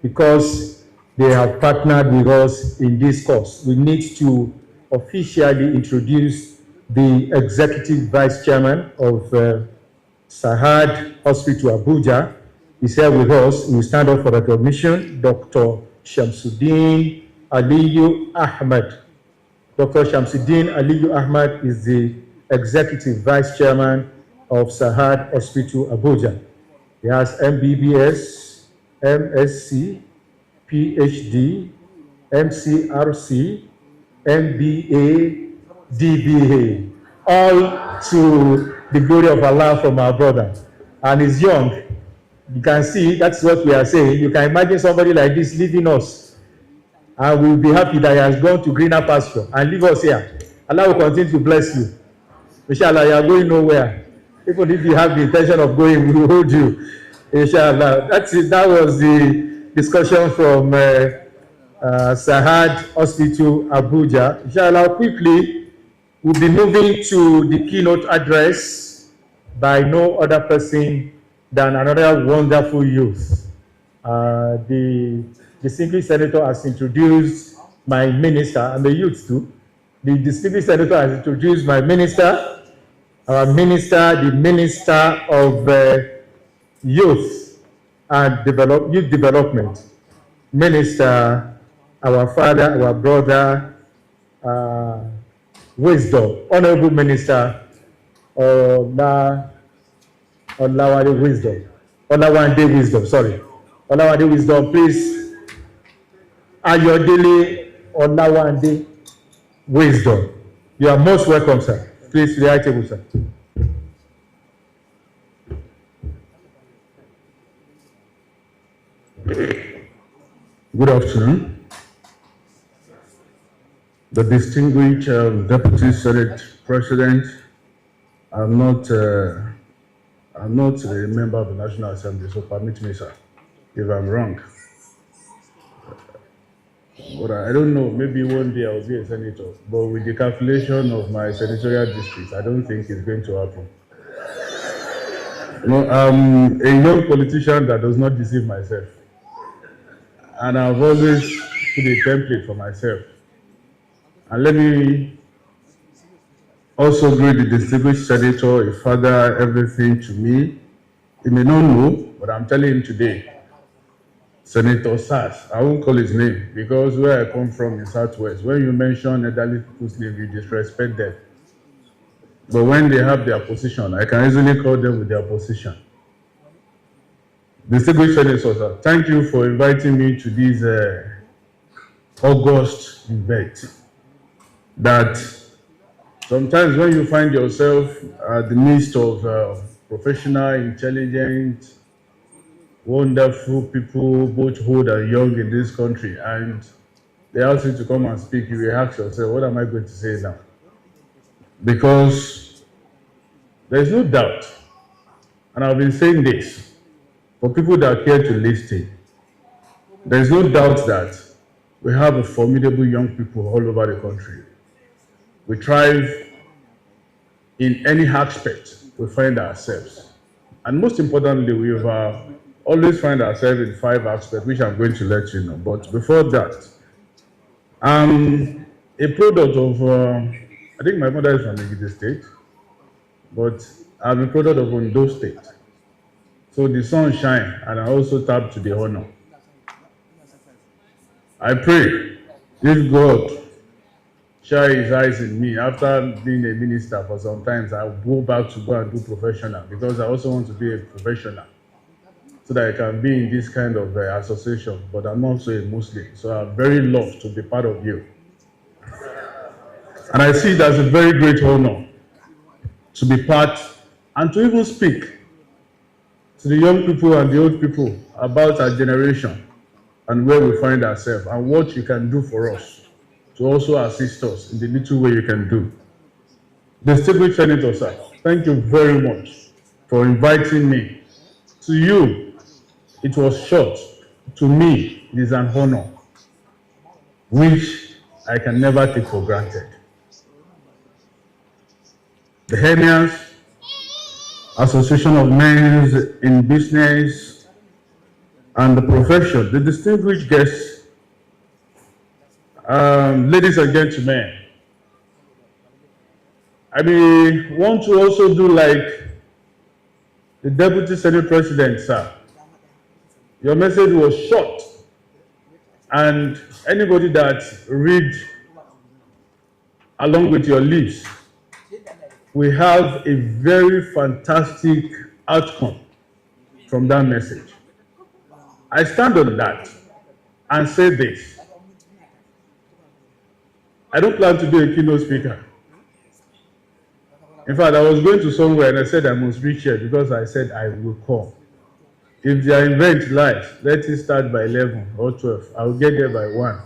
because they have partnered with us in this course. We need to officially introduce the Executive Vice Chairman of Sahad Hospital, Abuja. He's here with us. We stand up for recognition. Dr. Shamsuddin Aliyu Ahmed. Dr. Shamsuddin Aliyu Ahmed is the Executive Vice Chairman of Sahad Hospital, Abuja. He has MBBS, MSc, PhD, MCRC, MBA, DBA. all to the glory of Allah from our brother. And he's young. You can see that's what we are saying. You can imagine somebody like this leaving us, and we'll be happy that he has gone to greener pasture and leave us here. Allah will continue to bless you. Inshallah, you are going nowhere. Even if you have the intention of going, we will hold you. Inshallah. That's it. That was the discussion from Sahad Hospital, Abuja. Inshallah, quickly, we'll be moving to the keynote address by no other person than another wonderful youth. The distinguished senator has introduced my minister, and the youth too. The distinguished senator has introduced my minister, our minister, the minister of youth and youth development, minister, our father, our brother, wisdom, honorable minister, Olawande Wisdom, sorry. Olawande Wisdom, please. Ayodele Olawande Wisdom. You are most welcome, sir. Please, to the high table, sir. Good afternoon. The distinguished Deputy Senate President, I'm not a member of the National Assembly, so permit me, sir, if I'm wrong. But I don't know, maybe one day I'll be a senator. But with the calculation of my senatorial districts, I don't think it's going to happen. No, I'm a young politician that does not deceive myself. And I've always put a template for myself. And let me also greet the distinguished senator, a father, everything to me. He may not know, but I'm telling him today, Senator Sass, I won't call his name, because where I come from in Southwest, when you mention elderly people's name, you disrespect them. But when they have their position, I can easily call them with their position. Distinguished Senator, sir, thank you for inviting me to this August event. That sometimes when you find yourself at the midst of professional, intelligent, wonderful people, both old and young in this country, and they ask you to come and speak, you will ask yourself, what am I going to say now? Because there's no doubt, and I've been saying this, for people that care to listen, there's no doubt that we have a formidable young people all over the country. We thrive in any aspect we find ourselves. And most importantly, we've always find ourselves in 5 aspects, which I'm going to let you know. But before that, I'm a product of, I think my mother is from Nigerian state, but I'm a product of Ondo state. So the sun shine, and I also tap to the honor. I pray, if God shine his eyes in me, after being a minister for some time, I'll go back to go and do professional, because I also want to be a professional, so that I can be in this kind of association. But I'm also a Muslim, so I'm very loved to be part of you. And I see it as a very great honor to be part and to even speak to the young people and the old people about our generation and where we find ourselves and what you can do for us to also assist us in the little way you can do. Distinguished Senator, sir, thank you very much for inviting me. To you, it was short. To me, it is an honor, which I can never take for granted. The Hemians, Association of Men in Business and the Profession, the distinguished guests, ladies and gentlemen, I may want to also do like the Deputy Senate President, sir. Your message was short, and anybody that read along with your lips, we have a very fantastic outcome from that message. I stand on that and say this. I don't plan to be a keynote speaker. In fact, I was going to somewhere and I said I must reach here because I said I will come. If their event lies, let it start by 11 or 12. I will get there by 1.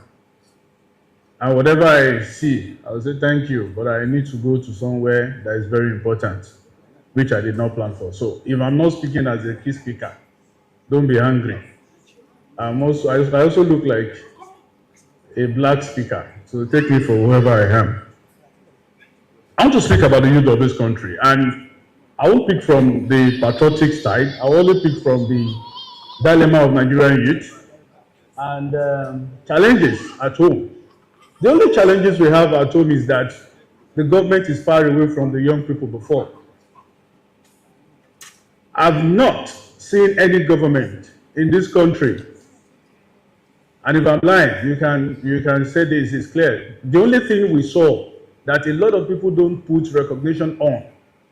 And whatever I see, I will say thank you, but I need to go to somewhere that is very important, which I did not plan for. So if I'm not speaking as a key speaker, don't be angry. I also look like a black speaker, so take me for whoever I am. I want to speak about the youth of this country, and I won't pick from the patriotic side. I will only pick from the dilemma of Nigerian youth and challenges at home. The only challenges we have at home is that the government is far away from the young people before. I've not seen any government in this country, and if I'm lying, you can say this is clear. The only thing we saw that a lot of people don't put recognition on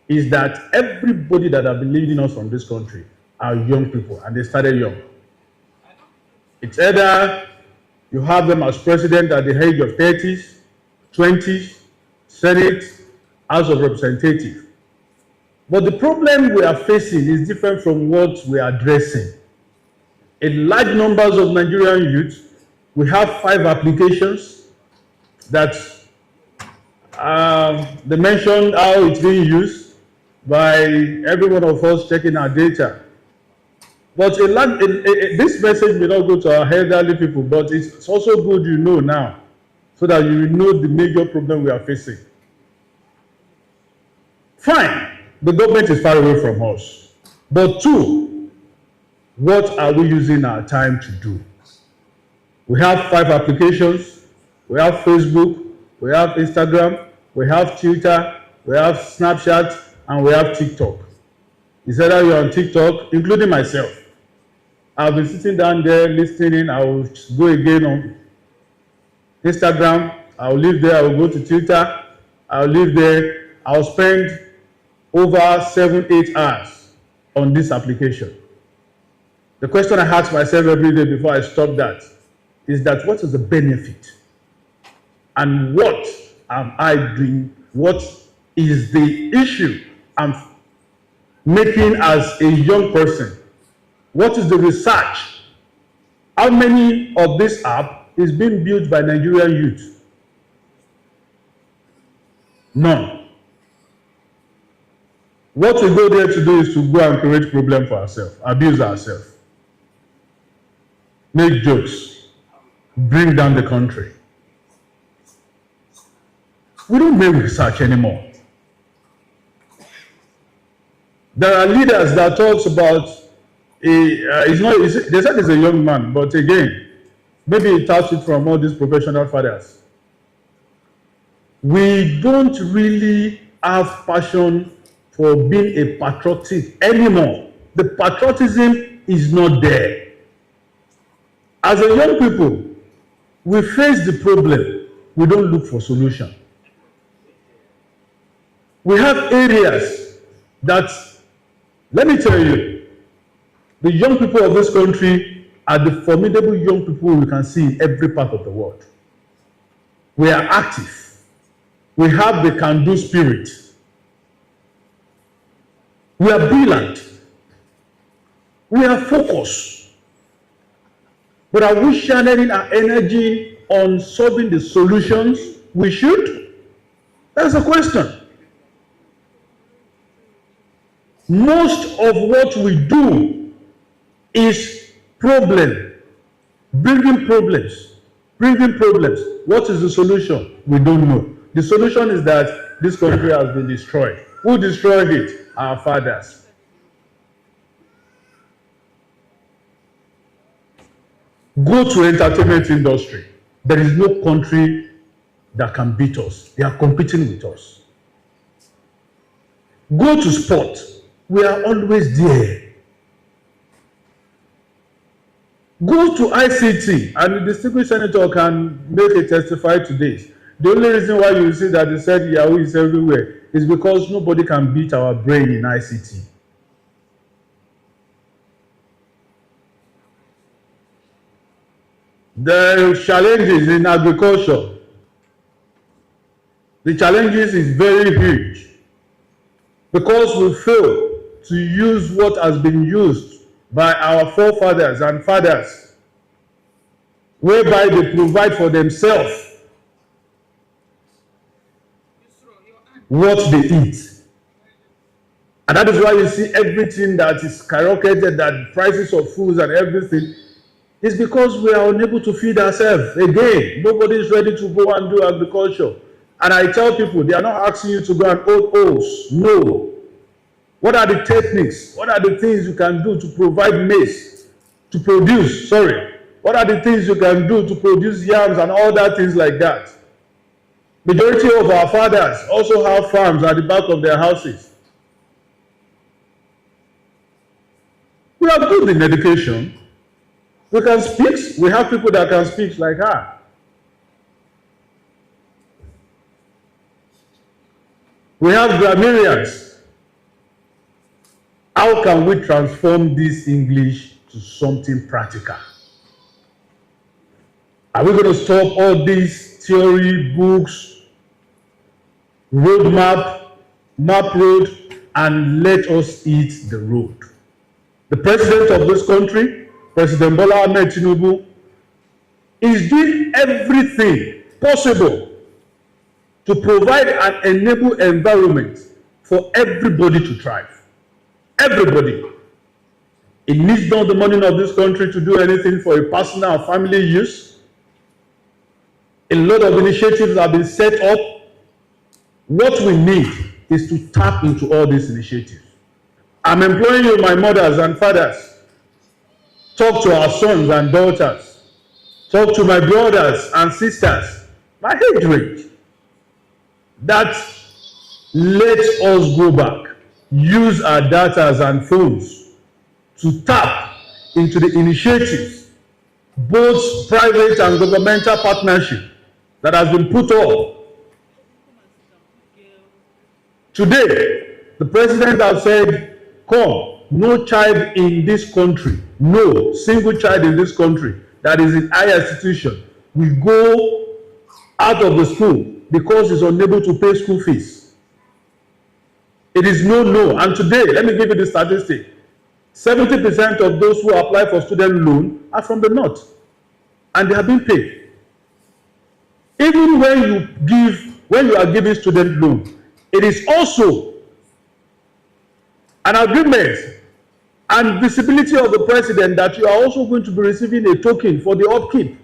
is that everybody that have been leading us from this country are young people, and they started young. It's either you have them as president at the age of 30s, 20s, Senate, House of Representatives. But the problem we are facing is different from what we are addressing. In large numbers of Nigerian youth, we have 5 applications that they mentioned how it's being used by every one of us checking our data. But this message may not go to our elderly people, but it's also good you know now, so that you know the major problem we are facing. Fine, the government is far away from us. But 2, what are we using our time to do? We have 5 applications. We have Facebook, we have Instagram, we have Twitter, we have Snapchat, and we have TikTok. It's either you're on TikTok, including myself. I've been sitting down there listening. I will go again on Instagram. I'll leave there. I'll go to Twitter. I'll leave there. I'll spend over 7-8 hours on this application. The question I ask myself every day before I stop that is that what is the benefit? And what am I doing? What is the issue I'm making as a young person? What is the research? How many of this app is being built by Nigerian youth? None. What we go there to do is to go and create problem for ourselves, abuse ourselves, make jokes, bring down the country. We don't make research anymore. There are leaders that talks about they said he's a young man, but again, maybe he touched it from all these professional fathers. We don't really have passion for being a patriotic anymore. The patriotism is not there. As a young people, we face the problem. We don't look for solution. We have areas that, let me tell you, the young people of this country are the formidable young people we can see in every part of the world. We are active. We have the can-do spirit. We are brilliant. We are focused. But are we channeling our energy on solving the solutions we should? That's the question. Most of what we do is bringing problems. What is the solution? We don't know. The solution is that this country has been destroyed. Who destroyed it? Our fathers. Go to entertainment industry. There is no country that can beat us. They are competing with us. Go to sport. We are always there. Go to ICT, and the distinguished senator can make a testify to this. The only reason why you see that they said Yahoo is everywhere is because nobody can beat our brain in ICT. The challenges in agriculture, the challenges is very huge. because we fail to use what has been used by our forefathers and fathers, whereby they provide for themselves what they eat. And that is why you see everything that is skyrocketed, that prices of foods and everything, is because we are unable to feed ourselves. Again, nobody is ready to go and do agriculture. And I tell people, they are not asking you to go and hold oats. No. What are the techniques? What are the things you can do to provide maize, to produce, what are the things you can do to produce yams and all that things like that? Majority of our fathers also have farms at the back of their houses. We are good in education. We can speak. We have people that can speak like her. We have grammarians. How can we transform this English to something practical? Are we going to stop all these theory books, roadmap, map road, and let us eat the road? The president of this country, President Bola Ahmed Tinubu, is doing everything possible to provide an enable environment for everybody to thrive. Everybody. It needs not the money of this country to do anything for a personal or family use. A lot of initiatives have been set up. What we need is to tap into all these initiatives. I'm employing you, my mothers and fathers. Talk to our sons and daughters. Talk to my brothers and sisters, my age range. That let us go back, use our data and phones to tap into the initiatives, both private and governmental partnership that has been put up. Today, the president has said, come, no child in this country, no single child in this country that is in higher institution will go out of the school because he's unable to pay school fees. It is no. And today, let me give you the statistic. 70% of those who apply for student loan are from the north, and they have been paid. Even when you are giving student loan, it is also an agreement and visibility of the president that you are also going to be receiving a token for the upkeep,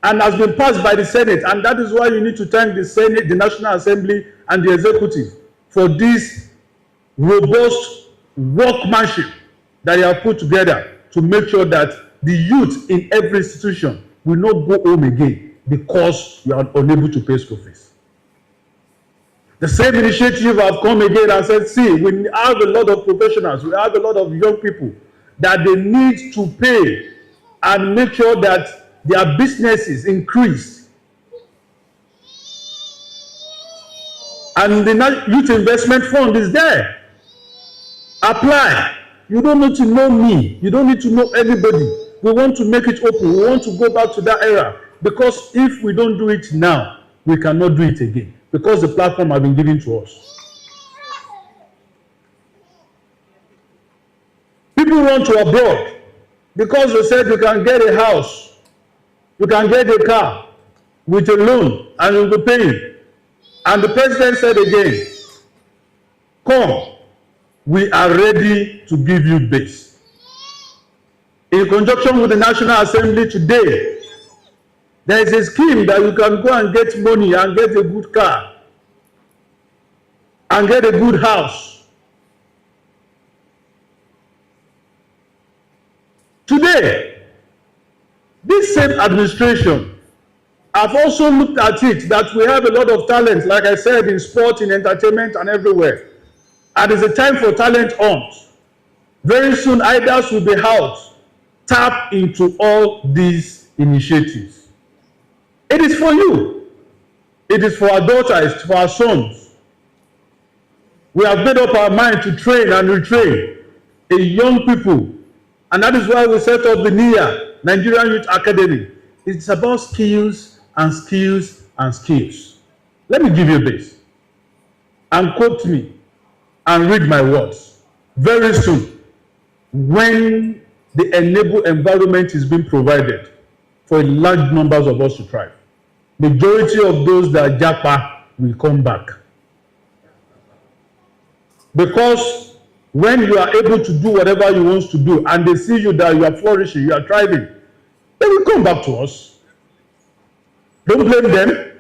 and has been passed by the Senate. And that is why you need to thank the Senate, the National Assembly, and the executive for this robust workmanship that you have put together to make sure that the youth in every institution will not go home again because you are unable to pay school fees. The same initiative have come again and said, see, we have a lot of professionals, we have a lot of young people that they need to pay and make sure that their businesses increase. And the Youth Investment Fund is there. Apply. You don't need to know me. You don't need to know anybody. We want to make it open. We want to go back to that era. Because if we don't do it now, we cannot do it again. Because the platform has been given to us. People run to abroad because they said you can get a house, you can get a car with a loan and you'll be paying. And the president said again, come, we are ready to give you this. In conjunction with the National Assembly today, there is a scheme that you can go and get money and get a good car and get a good house. Today, this same administration have also looked at it that we have a lot of talent, like I said, in sport, in entertainment, and everywhere. And it's a time for talent hunt. Very soon, IDAS will be out. Tap into all these initiatives. It is for you. It is for our daughters, for our sons. We have made up our mind to train and retrain a young people. And that is why we set up the NIA, Nigerian Youth Academy. It's about skills and skills and skills. Let me give you this. And quote me. and read my words. Very soon, when the enable environment is being provided for large numbers of us to thrive, majority of those that japa will come back. Because when you are able to do whatever you want to do and they see you that you are flourishing, you are thriving, they will come back to us. Don't blame them.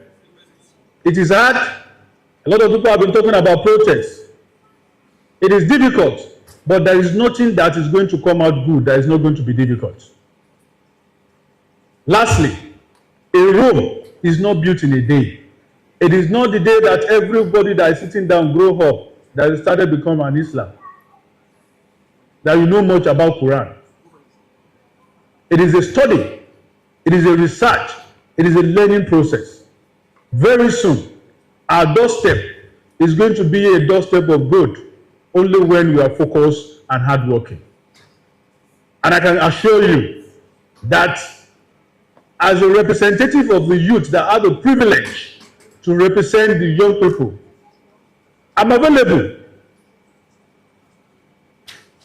It is hard. A lot of people have been talking about protests. It is difficult, but there is nothing that is going to come out good that is not going to be difficult. Lastly, a Rome is not built in a day. It is not the day that everybody that is sitting down grow up, that is started become an Islam, that you know much about Quran. It is a study. It is a research. It is a learning process. Very soon, our doorstep is going to be a doorstep of good only when we are focused and hardworking. And I can assure you that as a representative of the youth that have the privilege to represent the young people, I'm available,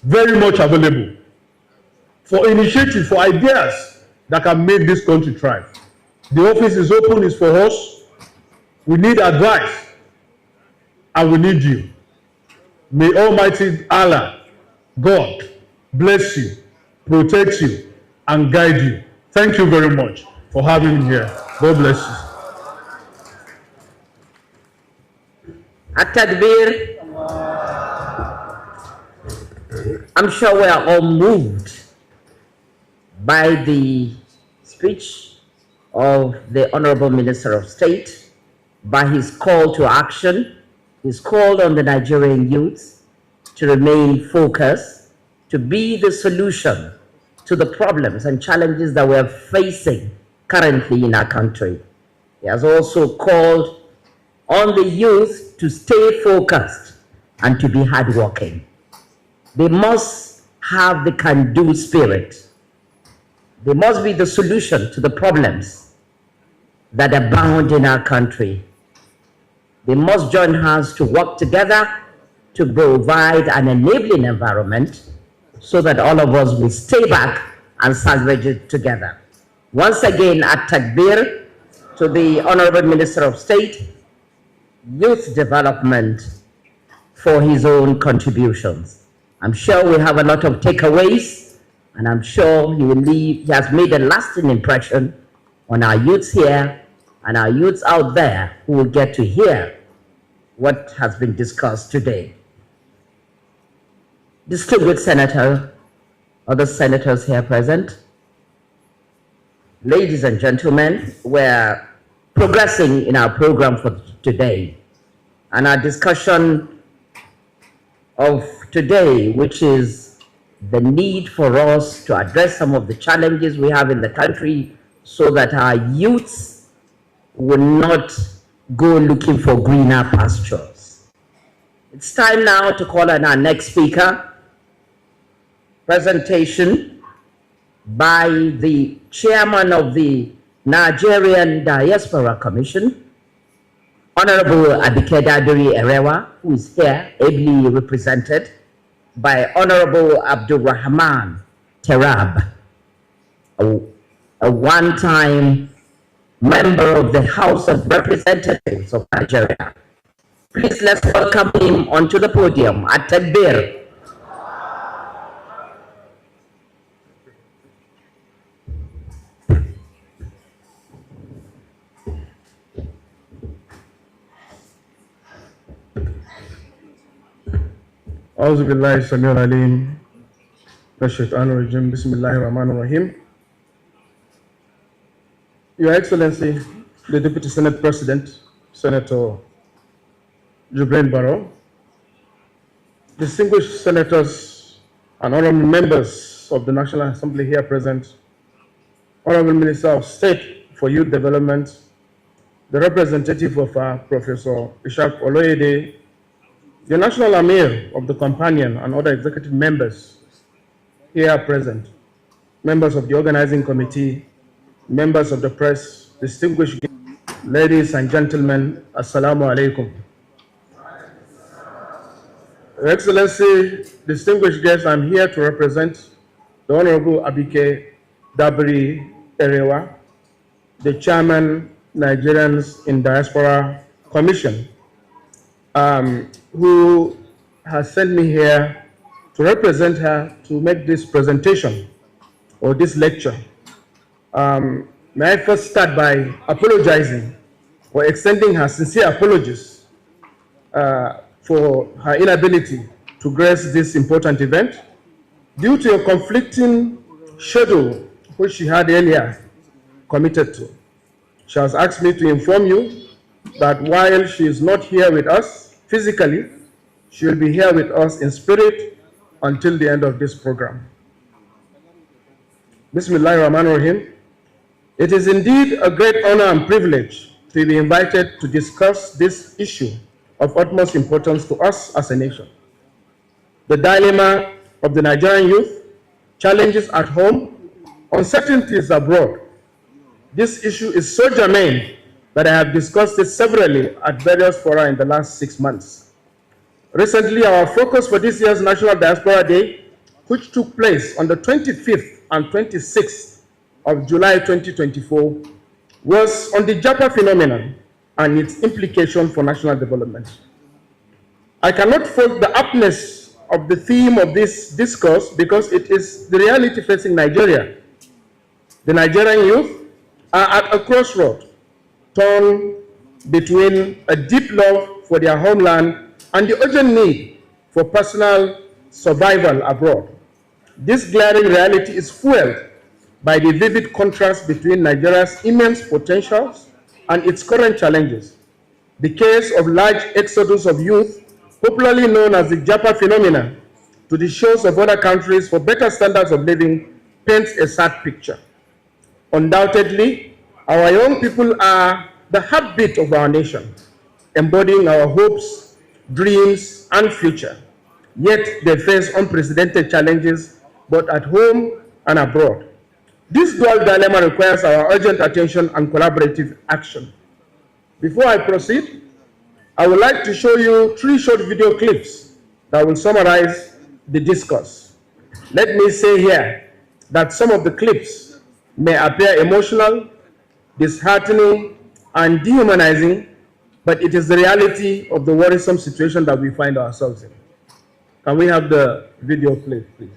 very much available, for initiative, for ideas that can make this country thrive. The office is open, it's for us. We need advice, and we need you. May Almighty Allah, God, bless you, protect you, and guide you. Thank you very much for having me here. God bless you. At-Takbir. I'm sure we are all moved by the speech of the Honorable Minister of State, by his call to action. He's called on the Nigerian youth to remain focused, to be the solution to the problems and challenges that we're facing currently in our country. He has also called on the youth to stay focused and to be hardworking. They must have the can-do spirit. They must be the solution to the problems that abound in our country. They must join hands to work together to provide an enabling environment so that all of us will stay back and salvage it together. Once again, at-Takbir to the Honorable Minister of State, Youth Development, for his own contributions. I'm sure we have a lot of takeaways, and I'm sure he has made a lasting impression on our youths here and our youths out there who will get to hear what has been discussed today. Distinguished Senator, other senators here present, ladies and gentlemen, we're progressing in our program for today. And our discussion of today, which is the need for us to address some of the challenges we have in the country so that our youths will not go looking for greener pastures. It's time now to call on our next speaker. Presentation by the chairman of the Nigerian Diaspora Commission, Honorable Abike Erewa, who is here ably represented by Honorable Abdulrahman Terab, a one-time member of the House of Representatives of Nigeria. Please let's welcome him onto the podium. At-Takbir. أعوذ بالله السميع العليم من الشيطان الرجيم بسم الله الرحمن الرحيم. Your Excellency, the Deputy Senate President, Senator Jubril Barrow, distinguished senators and honorable members of the National Assembly here present, Honorable Minister of State for Youth Development, the representative of Professor Ishaq Oloyede, the National Amir of the Companion and other executive members here present, members of the organizing committee, members of the press, distinguished guests, ladies and gentlemen, Assalamu alaikum. Your Excellency, distinguished guests, I'm here to represent the Honorable Abike Dabiri Erewa, the Chairman, Nigerians in Diaspora Commission, who has sent me here to represent her to make this presentation or this lecture. May I first start by apologizing or extending her sincere apologies for her inability to grace this important event due to a conflicting schedule which she had earlier committed to. She has asked me to inform you that while she is not here with us physically, she will be here with us in spirit until the end of this program. Bismillahirrahmanirrahim. It is indeed a great honor and privilege to be invited to discuss this issue of utmost importance to us as a nation. The dilemma of the Nigerian youth, challenges at home, uncertainties abroad. This issue is so germane that I have discussed it severally at various fora in the last 6 months. Recently, our focus for this year's National Diaspora Day, which took place on the 25th and 26th of July 2024, was on the Japa phenomenon and its implication for national development. I cannot fault the aptness of the theme of this discourse because it is the reality facing Nigeria. The Nigerian youth are at a crossroad, torn between a deep love for their homeland and the urgent need for personal survival abroad. This glaring reality is fueled by the vivid contrast between Nigeria's immense potentials and its current challenges. The case of large exodus of youth, popularly known as the Japa phenomenon, to the shores of other countries for better standards of living paints a sad picture. Undoubtedly, our young people are the heartbeat of our nation, embodying our hopes, dreams, and future. Yet they face unprecedented challenges both at home and abroad. This dual dilemma requires our urgent attention and collaborative action. Before I proceed, I would like to show you 3 short video clips that will summarize the discourse. Let me say here that some of the clips may appear emotional, disheartening, and dehumanizing, but it is the reality of the worrisome situation that we find ourselves in. Can we have the video play, please?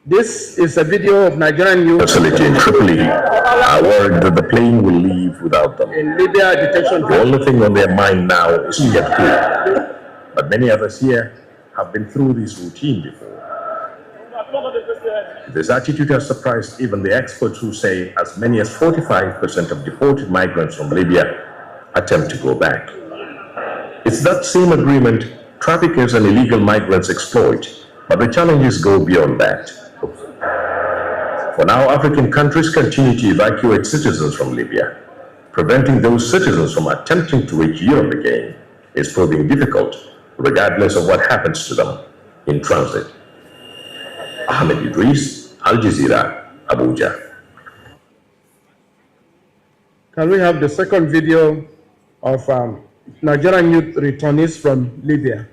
This is a video of Nigerian youth Facility in Tripoli are worried that the plane will leave without them. in Libya detention The camp. only thing on their mind now is to get through. But many others here have been through this routine before. This attitude has surprised even the experts who say as many as 45% of deported migrants from Libya attempt to go back. It's that same agreement traffickers and illegal migrants exploit, but the challenges go beyond that. For now, African countries continue to evacuate citizens from Libya. Preventing those citizens from attempting to reach Europe again is proving difficult, regardless of what happens to them in transit. Ahmed Idris, Al Jazeera, Abuja. Can we have the second video of Nigerian youth returnees from Libya?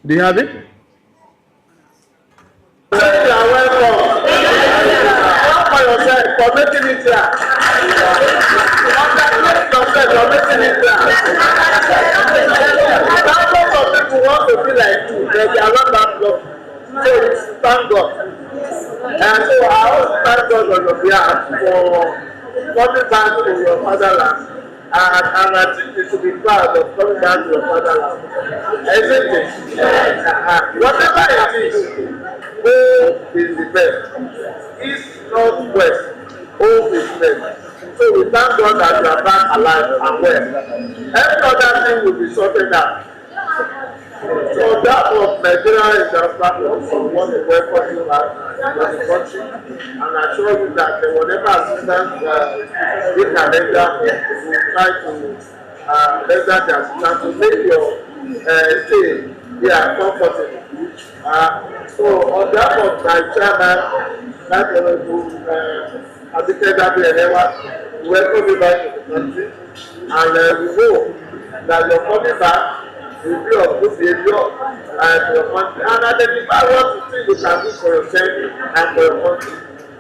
Do you have it? You are welcome. Clap for yourself for making it here. Congratulate yourself for making it here. Thousands of people want to be like you, but they are not that lucky. So thank God. And so I also thank God on your behalf for coming back to your fatherland. And I think you should be proud of coming back to your fatherland. Isn't it? Whatever it is, hope is the best. East, north, west, hope is best. So we thank God that you are back alive and well. Every other thing will be sorted out. So that of Nigeria is our platform. So we want to welcome you back to the country and assure you that whatever assistance we can render, we will try to render the assistance to make your stay here comfortable. So on behalf of my chairman, that Honorable Abike Dabiri Erewa, welcome you back to the country, and we hope that your coming back will be of good behavior and your country, and identify what you think you can do for yourself and for your country,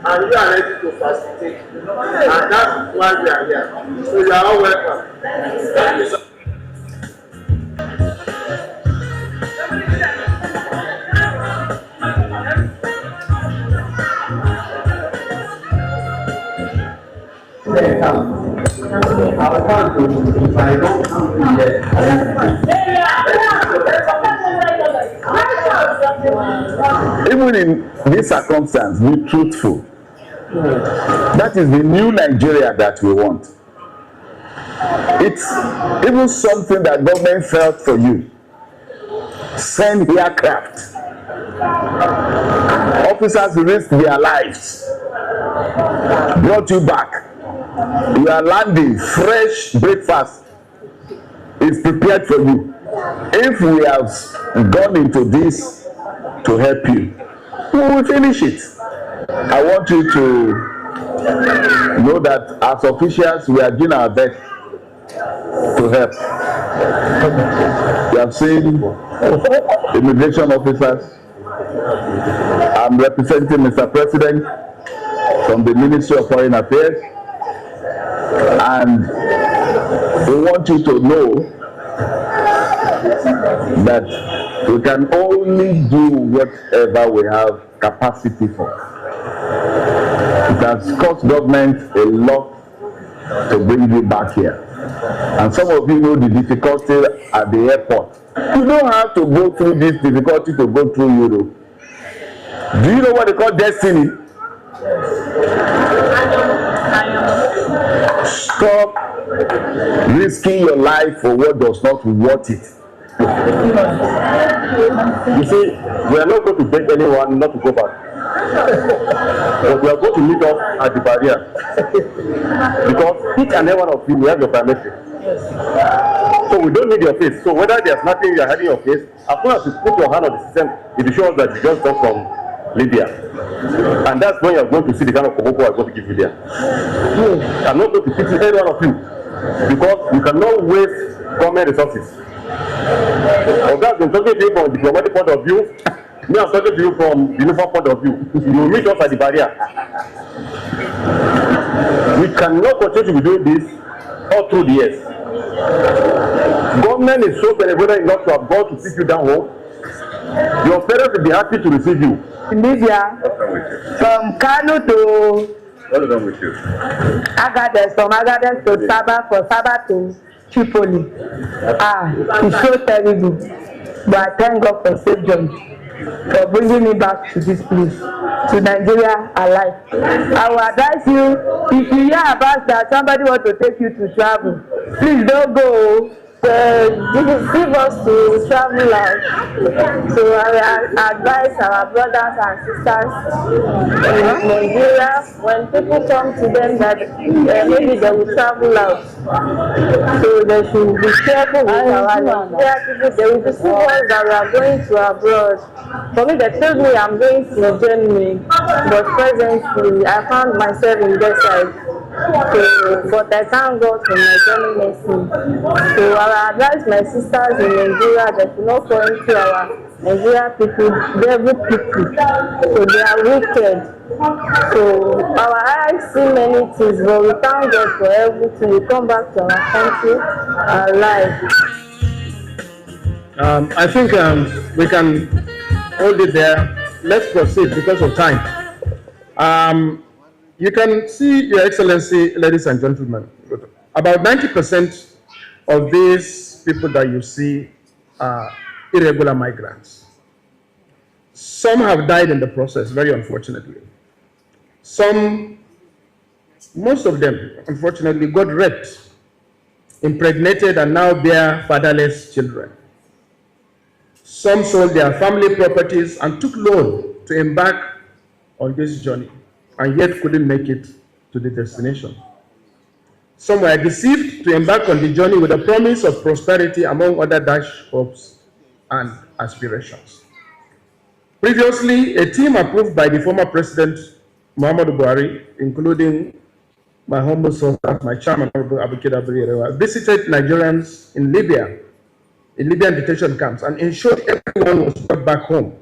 and you are ready to facilitate, and that's why we are here. So you are all welcome. Thank you, sir. Even in this circumstance, be truthful. That is the new Nigeria that we want. It's even something that government felt for you. Send aircraft. Officers risked their lives. Brought you back. You are landing. Fresh breakfast is prepared for you. If we have gone into this to help you, we will finish it. I want you to know that as officials, we are doing our best to help. You have seen immigration officers. I'm representing Mr. President from the Ministry of Foreign Affairs, and we want you to know that we can only do whatever we have capacity for. It has cost government a lot to bring you back here. And some of you know the difficulty at the airport. You don't have to go through this difficulty to go through Europe. Do you know what they call destiny? Stop risking your life for what does not worth it. You see, we are not going to beg anyone not to go back. But we are going to meet up at the barrier. Because each and every one of you will have your biometric. So we don't need your face. So whether there's nothing you are having your face, as soon as you put your hand on the system, it shows that you just come from Libya. And that's when you're going to see the kind of koboko I'm going to give you there. I'm not going to pity any one of you. Because you cannot waste government resources. Oga has been talking to you from a diplomatic point of view. Me, I'm talking to you from the uniform point of view. You will meet us at the barrier. We cannot continue to be doing this all through the years. Government is so benevolent enough to have gone to sit you down home. Your parents will be happy to receive you. In Libya, from Kano to What is wrong with you? Agadez, from Agadez to Sabah, from Sabah to Tripoli. It's so terrible. But I thank God for safe journey, for bringing me back to this place, to Nigeria alive. I will advise you, if you hear about that somebody want to take you to travel, please don't go. Give us to travel out. So I advise our brothers and sisters in Nigeria, when people come to them that maybe they will travel out, so they should be careful with our Nigerian people. They will be ones that we are going to abroad. For me, they told me I'm going to Germany, but presently I found myself in that side. So, but I thank God for my journey medicine. So I advise my sisters in Nigeria that do not fall into our Nigerian people, devil people. So they are wicked. So our eyes see many things, but we thank God for everything. We come back to our country alive. I think we can hold it there. Let's proceed because of time. You can see, Your Excellency, ladies and gentlemen, about 90% of these people that you see are irregular migrants. Some have died in the process, very unfortunately. Most of them, unfortunately, got raped, impregnated, and now bear fatherless children. Some sold their family properties and took loan to embark on this journey, and yet couldn't make it to the destination. Some were deceived to embark on the journey with a promise of prosperity, among other dash hopes and aspirations. Previously, a team approved by the former President Muhammadu Buhari, including my humble source, my chairman, visited Nigerians in Libya, in Libyan detention camps, and ensured everyone was brought back home.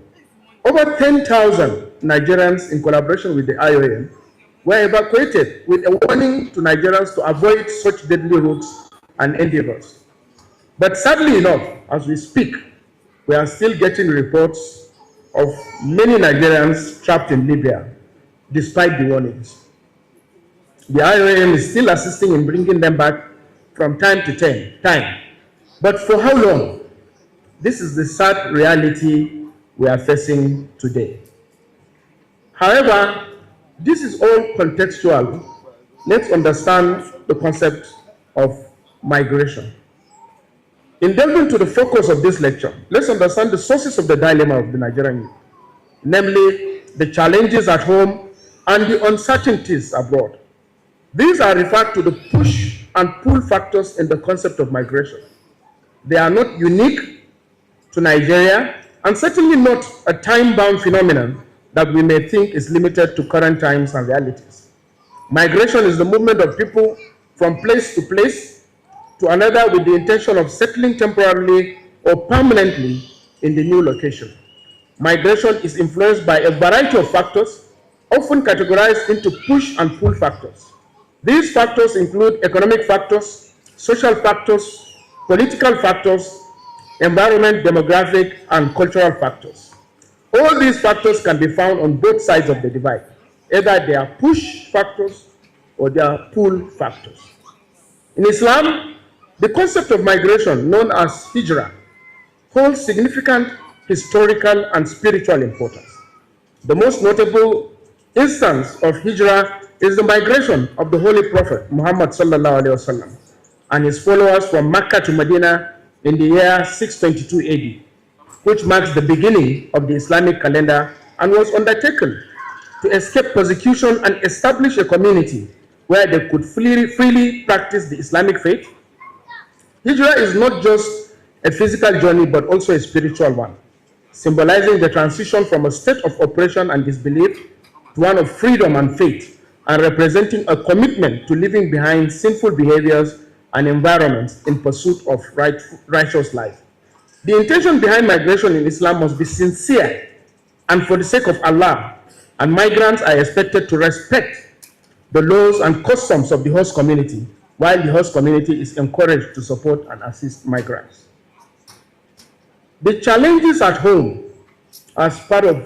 Over 10,000 Nigerians, in collaboration with the IOM, were evacuated with a warning to Nigerians to avoid such deadly routes and endeavors. But sadly enough, as we speak, we are still getting reports of many Nigerians trapped in Libya, despite the warnings. The IOM is still assisting in bringing them back from time to time. But for how long? This is the sad reality we are facing today. However, this is all contextual. Let's understand the concept of migration. In delving to the focus of this lecture, let's understand the sources of the dilemma of the Nigerian youth, namely the challenges at home and the uncertainties abroad. These are referred to the push and pull factors in the concept of migration. They are not unique to Nigeria and certainly not a time-bound phenomenon that we may think is limited to current times and realities. Migration is the movement of people from place to another with the intention of settling temporarily or permanently in the new location. Migration is influenced by a variety of factors, often categorized into push and pull factors. These factors include economic factors, social factors, political factors, environment, demographic, and cultural factors. All these factors can be found on both sides of the divide. Either they are push factors or they are pull factors. In Islam, the concept of migration, known as hijrah, holds significant historical and spiritual importance. The most notable instance of hijrah is the migration of the Holy Prophet Muhammad sallallahu alaihi wasallam and his followers from Mecca to Medina in the year 622 AD, which marks the beginning of the Islamic calendar and was undertaken to escape persecution and establish a community where they could freely practice the Islamic faith. Hijrah is not just a physical journey but also a spiritual one, symbolizing the transition from a state of oppression and disbelief to one of freedom and faith, and representing a commitment to leaving behind sinful behaviors and environments in pursuit of righteous life. The intention behind migration in Islam must be sincere and for the sake of Allah, and migrants are expected to respect the laws and customs of the host community, while the host community is encouraged to support and assist migrants. The challenges at home, as part of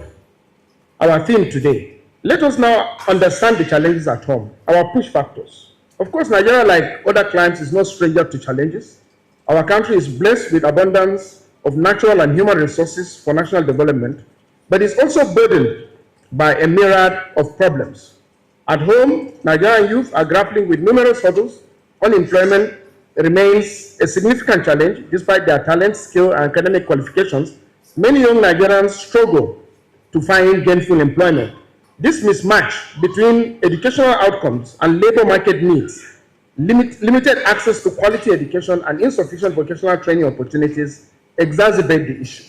our theme today. Let us now understand the challenges at home, our push factors. Of course, Nigeria, like other climes, is no stranger to challenges. Our country is blessed with abundance of natural and human resources for national development, but is also burdened by a myriad of problems. At home, Nigerian youth are grappling with numerous hurdles. Unemployment remains a significant challenge. Despite their talent, skill, and academic qualifications, many young Nigerians struggle to find gainful employment. This mismatch between educational outcomes and labor market needs, limited access to quality education, and insufficient vocational training opportunities exacerbate the issue.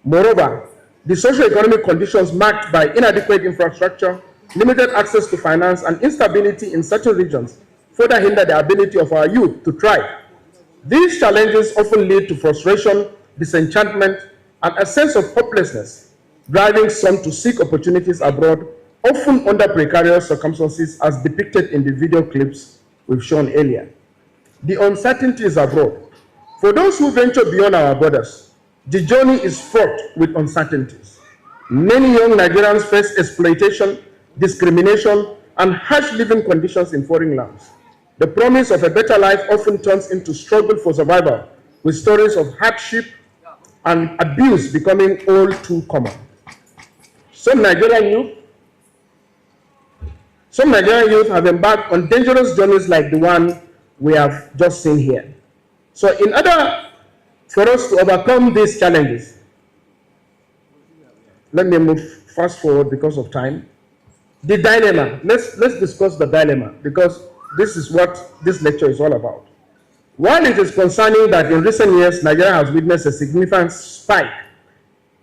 Moreover, the socio-economic conditions marked by inadequate infrastructure, limited access to finance, and instability in certain regions further hinder the ability of our youth to thrive. These challenges often lead to frustration, disenchantment, and a sense of hopelessness, driving some to seek opportunities abroad, often under precarious circumstances as depicted in the video clips we've shown earlier. The uncertainties abroad. For those who venture beyond our borders, the journey is fraught with uncertainties. Many young Nigerians face exploitation, discrimination, and harsh living conditions in foreign lands. The promise of a better life often turns into struggle for survival, with stories of hardship and abuse becoming all too common. Some Nigerian youth have embarked on dangerous journeys like the one we have just seen here. So in order for us to overcome these challenges, let me move fast forward because of time. The dilemma, let's discuss the dilemma, because this is what this lecture is all about. While it is concerning that in recent years, Nigeria has witnessed a significant spike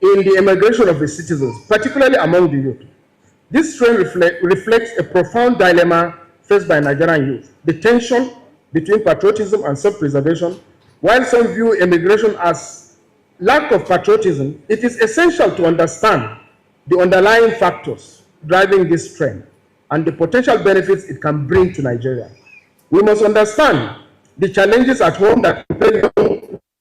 in the immigration of its citizens, particularly among the youth, this trend reflects a profound dilemma faced by Nigerian youth, the tension between patriotism and self-preservation. While some view immigration as lack of patriotism, it is essential to understand the underlying factors driving this trend and the potential benefits it can bring to Nigeria. We must understand the challenges at home that compel young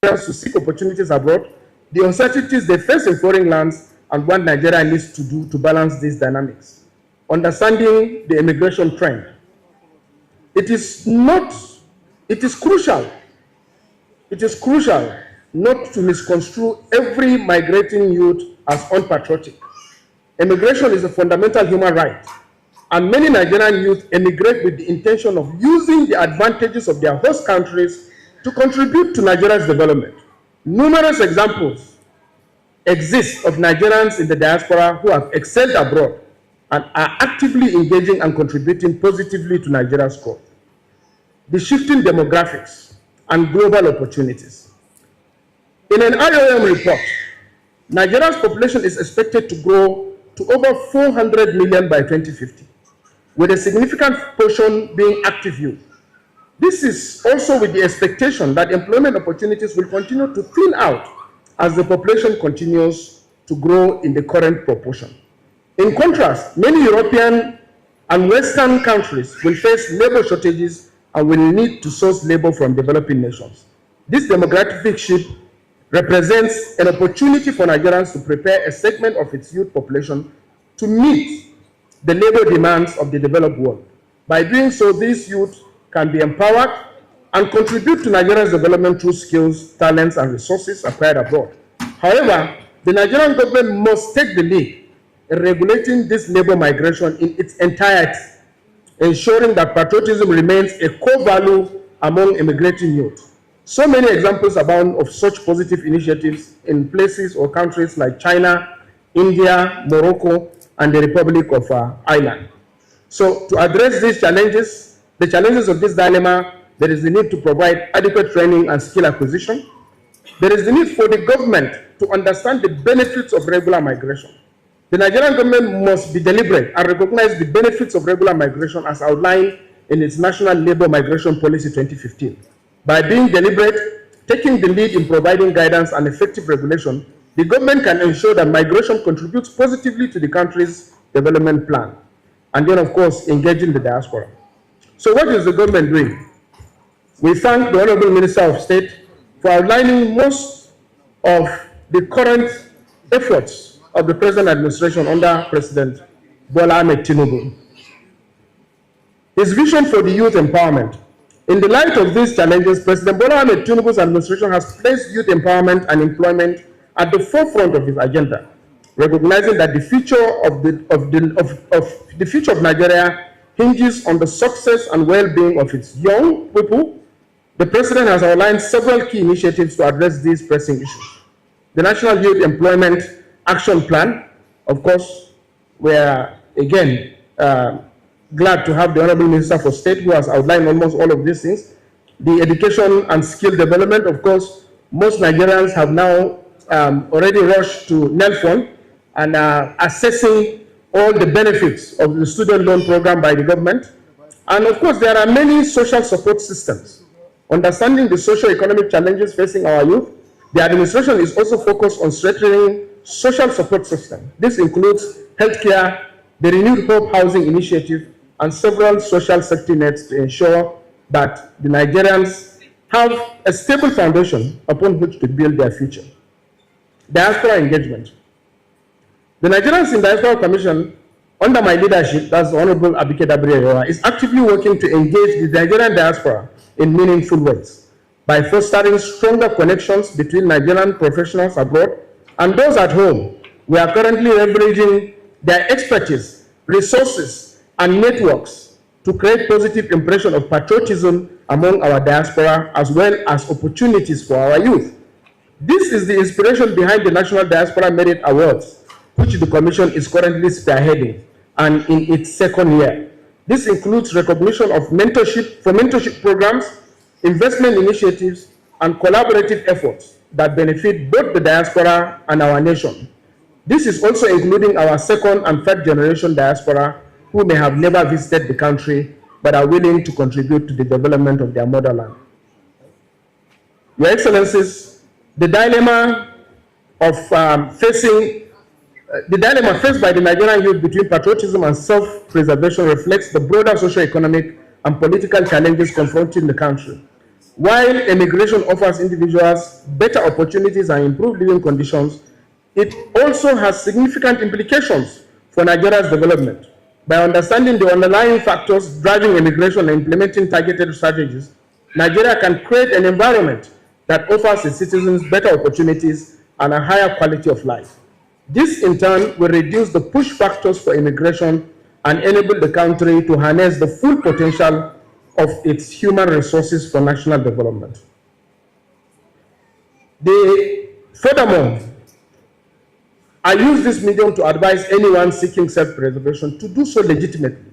Nigerians to seek opportunities abroad, the uncertainties they face in foreign lands, and what Nigeria needs to do to balance these dynamics. Understanding the immigration trend. It is crucial not to misconstrue every migrating youth as unpatriotic. Immigration is a fundamental human right, and many Nigerian youth emigrate with the intention of using the advantages of their host countries to contribute to Nigeria's development. Numerous examples exist of Nigerians in the diaspora who have excelled abroad and are actively engaging and contributing positively to Nigeria's growth. The shifting demographics and global opportunities. In an IOM report, Nigeria's population is expected to grow to over 400 million by 2050, with a significant portion being active youth. This is also with the expectation that employment opportunities will continue to thin out as the population continues to grow in the current proportion. In contrast, many European and Western countries will face labor shortages and will need to source labor from developing nations. This demographic shift represents an opportunity for Nigerians to prepare a segment of its youth population to meet the labor demands of the developed world. By doing so, these youth can be empowered and contribute to Nigeria's development through skills, talents, and resources acquired abroad. However, the Nigerian government must take the lead in regulating this labor migration in its entirety, ensuring that patriotism remains a core value among immigrating youth. So many examples abound of such positive initiatives in places or countries like China, India, Morocco, and the Republic of Ireland. So to address these challenges, the challenges of this dilemma, there is the need to provide adequate training and skill acquisition. There is the need for the government to understand the benefits of regular migration. The Nigerian government must be deliberate and recognize the benefits of regular migration as outlined in its National Labour Migration Policy 2015. By being deliberate, taking the lead in providing guidance and effective regulation, the government can ensure that migration contributes positively to the country's development plan. And then, of course, engaging the diaspora. So what is the government doing? We thank the Honorable Minister of State for outlining most of the current efforts of the present administration under President Bola Ahmed Tinubu. His vision for the youth empowerment. In the light of these challenges, President Bola Ahmed Tinubu's administration has placed youth empowerment and employment at the forefront of his agenda, recognizing that the future of Nigeria hinges on the success and well-being of its young people. The President has outlined several key initiatives to address these pressing issues. The National Youth Employment Action Plan, of course, we are again glad to have the Honorable Minister for State who has outlined almost all of these things. The education and skill development, of course, most Nigerians have now already rushed to NELFON and are assessing all the benefits of the student loan program by the government. And of course, there are many social support systems. Understanding the socio-economic challenges facing our youth, the administration is also focused on strengthening social support system. This includes healthcare, the Renewed Hope Housing Initiative, and several social safety nets to ensure that the Nigerians have a stable foundation upon which to build their future. Diaspora engagement. The Nigerians in Diaspora Commission, under my leadership, that's the Honorable Abike Dabriya, is actively working to engage the Nigerian diaspora in meaningful ways by fostering stronger connections between Nigerian professionals abroad and those at home. We are currently leveraging their expertise, resources, and networks to create positive impression of patriotism among our diaspora as well as opportunities for our youth. This is the inspiration behind the National Diaspora Merit Awards, which the Commission is currently spearheading and in its second year. This includes recognition of mentorship programs, investment initiatives, and collaborative efforts that benefit both the diaspora and our nation. This is also including our second and third generation diaspora who may have never visited the country but are willing to contribute to the development of their motherland. Your Excellencies, the dilemma faced by the Nigerian youth between patriotism and self-preservation reflects the broader socio-economic and political challenges confronting the country. While immigration offers individuals better opportunities and improved living conditions, it also has significant implications for Nigeria's development. By understanding the underlying factors driving immigration and implementing targeted strategies, Nigeria can create an environment that offers its citizens better opportunities and a higher quality of life. This, in turn, will reduce the push factors for immigration and enable the country to harness the full potential of its human resources for national development. Furthermore, I use this medium to advise anyone seeking self-preservation to do so legitimately.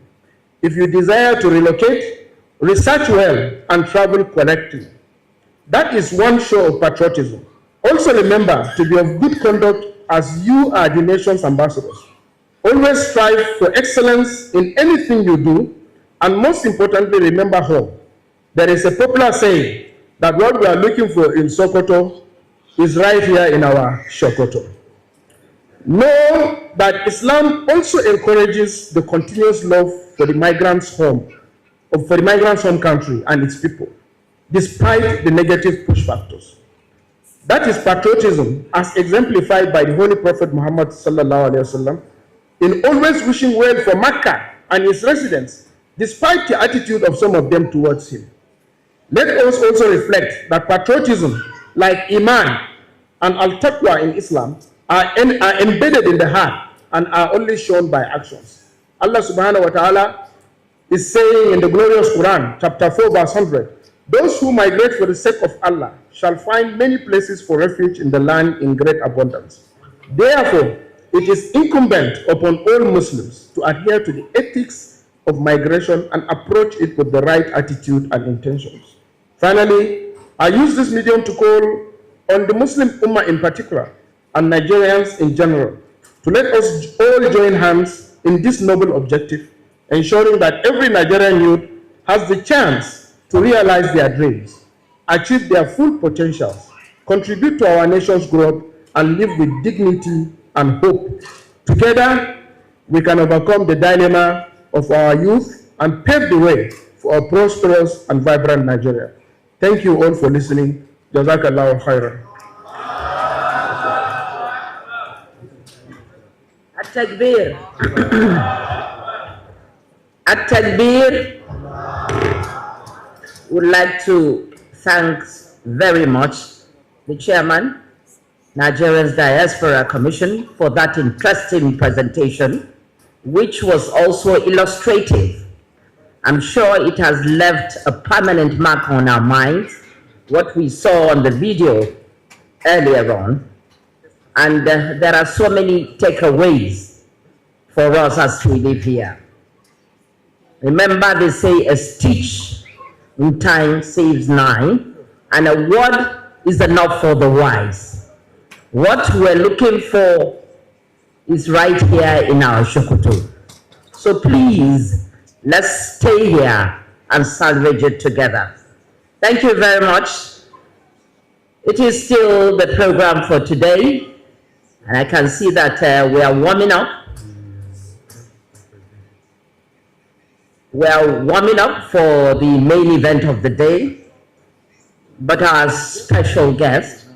If you desire to relocate, research well and travel correctly. That is one show of patriotism. Also remember to be of good conduct as you are the nation's ambassadors. Always strive for excellence in anything you do, and most importantly, remember home. There is a popular saying that what we are looking for in Sokoto is right here in our Shokoto. Know that Islam also encourages the continuous love for the migrants' home country and its people, despite the negative push factors. That is patriotism as exemplified by the Holy Prophet Muhammad sallallahu alaihi wasallam in always wishing well for Mecca and its residents, despite the attitude of some of them towards him. Let us also reflect that patriotism, like Iman and Al-Taqwa in Islam, are embedded in the heart and are only shown by actions. Allah subhanahu wa ta'ala is saying in the glorious Quran, chapter 4, verse 100, those who migrate for the sake of Allah shall find many places for refuge in the land in great abundance. Therefore, it is incumbent upon all Muslims to adhere to the ethics of migration and approach it with the right attitude and intentions. Finally, I use this medium to call on the Muslim Ummah in particular and Nigerians in general to let us all join hands in this noble objective, ensuring that every Nigerian youth has the chance to realize their dreams, achieve their full potentials, contribute to our nation's growth, and live with dignity and hope. Together, we can overcome the dilemma of our youth and pave the way for a prosperous and vibrant Nigeria. Thank you all for listening. Jazakallahu khairan. At-Takbir. At-Takbir. Would like to thank very much the chairman, Nigeria's Diaspora Commission, for that interesting presentation, which was also illustrative. I'm sure it has left a permanent mark on our minds, what we saw on the video earlier on. And there are so many takeaways for us as we live here. Remember, they say a stitch in time saves 9, and a word is enough for the wise. What we're looking for is right here in our Shokoto. So please, let's stay here and salvage it together. Thank you very much. It is still the program for today, and I can see that we are warming up. We are warming up for the main event of the day, but our special guest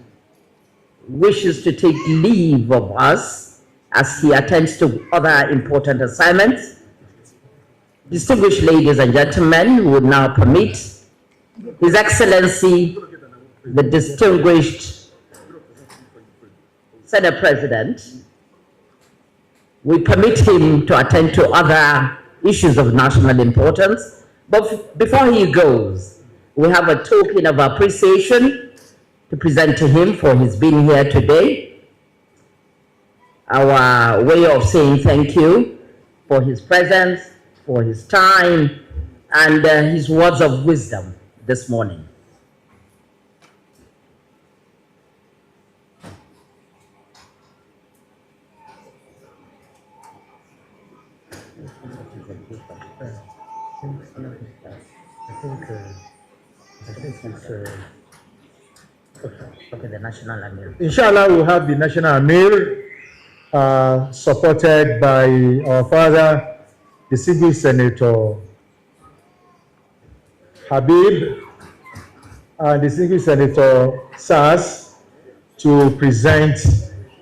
wishes to take leave of us as he attends to other important assignments. Distinguished ladies and gentlemen, we would now permit His Excellency, the distinguished Senate President, we permit him to attend to other issues of national importance. But before he goes, we have a token of appreciation to present to him for his being here today. Our way of saying thank you for his presence, for his time, and his words of wisdom this morning. Okay, the national Amir. Inshallah, we'll have the national Amir supported by our father, distinguished Senator Habib, and distinguished Senator Sass to present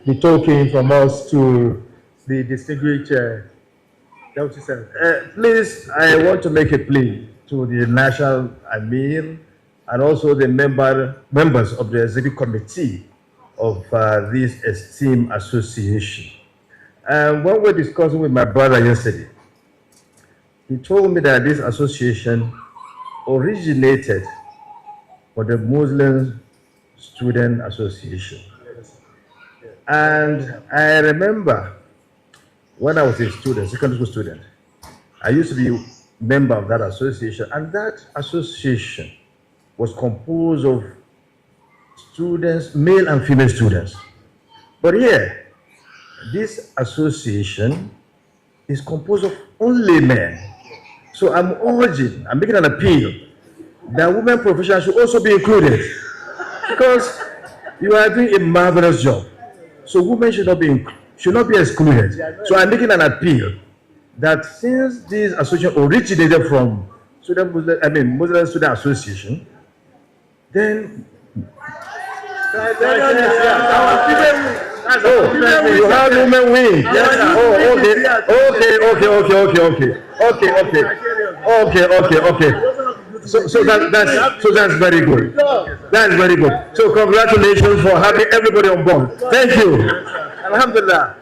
the token from us to the distinguished Deputy Senator. Please, I want to make a plea to the National Amir and also the members of the Executive Committee of this esteemed association. When we were discussing with my brother yesterday, he told me that this association originated for the Muslim Student Association. And I remember when I was a student, secondary school student, I used to be a member of that association, and that association was composed of students, male and female students. But here, this association is composed of only men. So I'm making an appeal that women professionals should also be included, because you are doing a marvelous job. So women should not be excluded. So I'm making an appeal that since this association originated from Muslim Student Association, then you have women wing. Okay. So that's very good. That's very good. So congratulations for having everybody on board. Thank you. Alhamdulillah.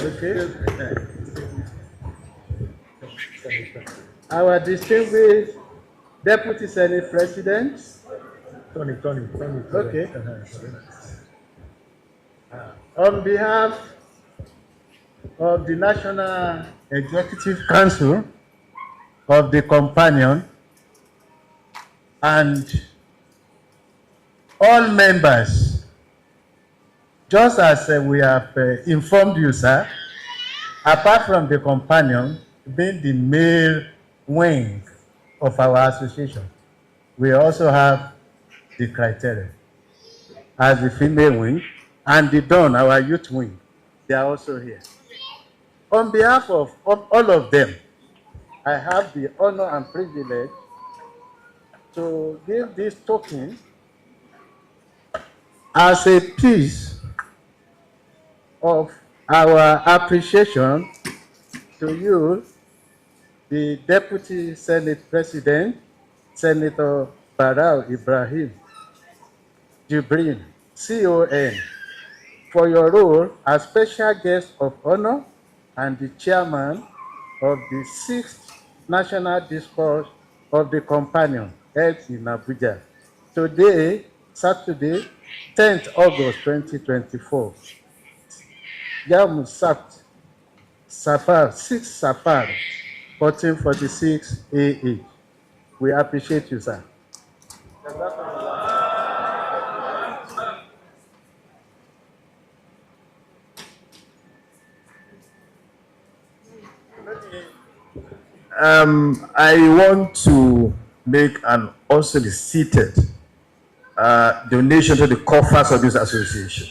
Okay. Our distinguished Deputy Senate President. Tony. Okay. On behalf of the National Executive Council of the Companion and all members, just as we have informed you, sir, apart from the Companion being the male wing of our association, we also have the criteria as the female wing, and the Dawn, our youth wing. They are also here. On behalf of all of them, I have the honor and privilege to give this token as a piece of our appreciation to you, the Deputy Senate President, Senator Barau Ibrahim Jibrin, CON, for your role as special guest of honor and the chairman of the 6th National Discourse of the Companion held in Abuja. Today, Saturday, 10th August 2024. Yamusat Safar, 6 Safar, 1446 AH. We appreciate you, sir. I want to make an unsolicited donation to the coffers of this association,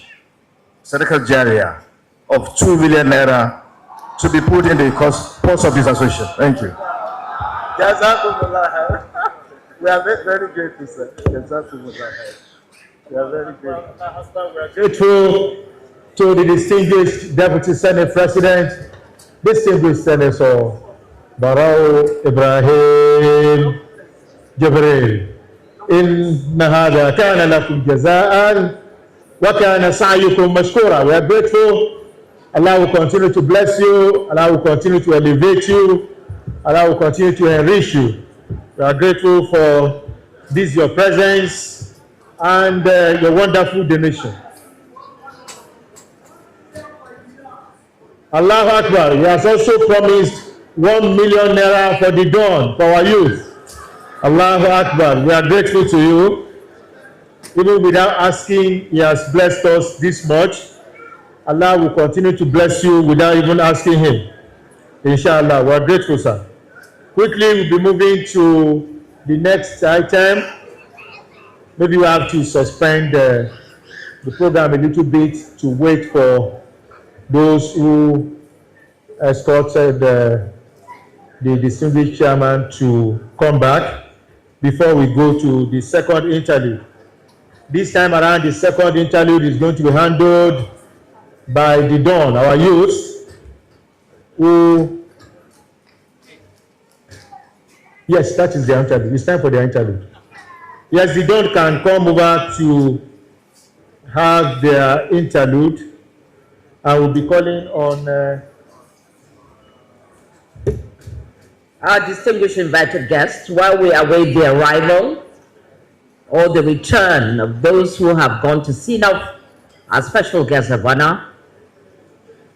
Sadaqah Jariyah, of 2 million naira to be put in the purse of this association. Thank you. We are very grateful, sir. We are very grateful. Grateful to the distinguished Deputy Senate President, distinguished Senator Barau Ibrahim Jibril. إن هذا كان لكم جزاء وكان سعيكم مشكورا. We are grateful. Allah will continue to bless you. Allah will continue to elevate you. Allah will continue to enrich you. We are grateful for this, your presence, and your wonderful donation. Allahu Akbar. He has also promised 1 million naira for the dawn for our youth. Allahu Akbar. We are grateful to you. Even without asking, He has blessed us this much. Allah will continue to bless you without even asking Him. Inshallah, we are grateful, sir. Quickly, we'll be moving to the next item. Maybe we have to suspend the program a little bit to wait for those who escorted the distinguished chairman to come back before we go to the second interlude. This time around, the second interlude is going to be handled by the Dawn, our youth, who, yes, that is the interlude. It's time for the interlude. Yes, the Dawn can come over to have their interlude. I will be calling on our distinguished invited guests while we await the arrival or the return of those who have gone to see now our special guest of honor,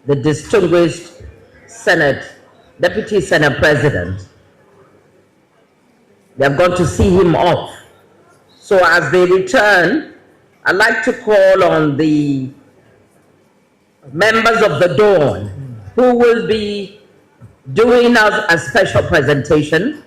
the distinguished Deputy Senate President. They have gone to see him off. So as they return, I'd like to call on the members of the Dawn who will be doing us a special presentation.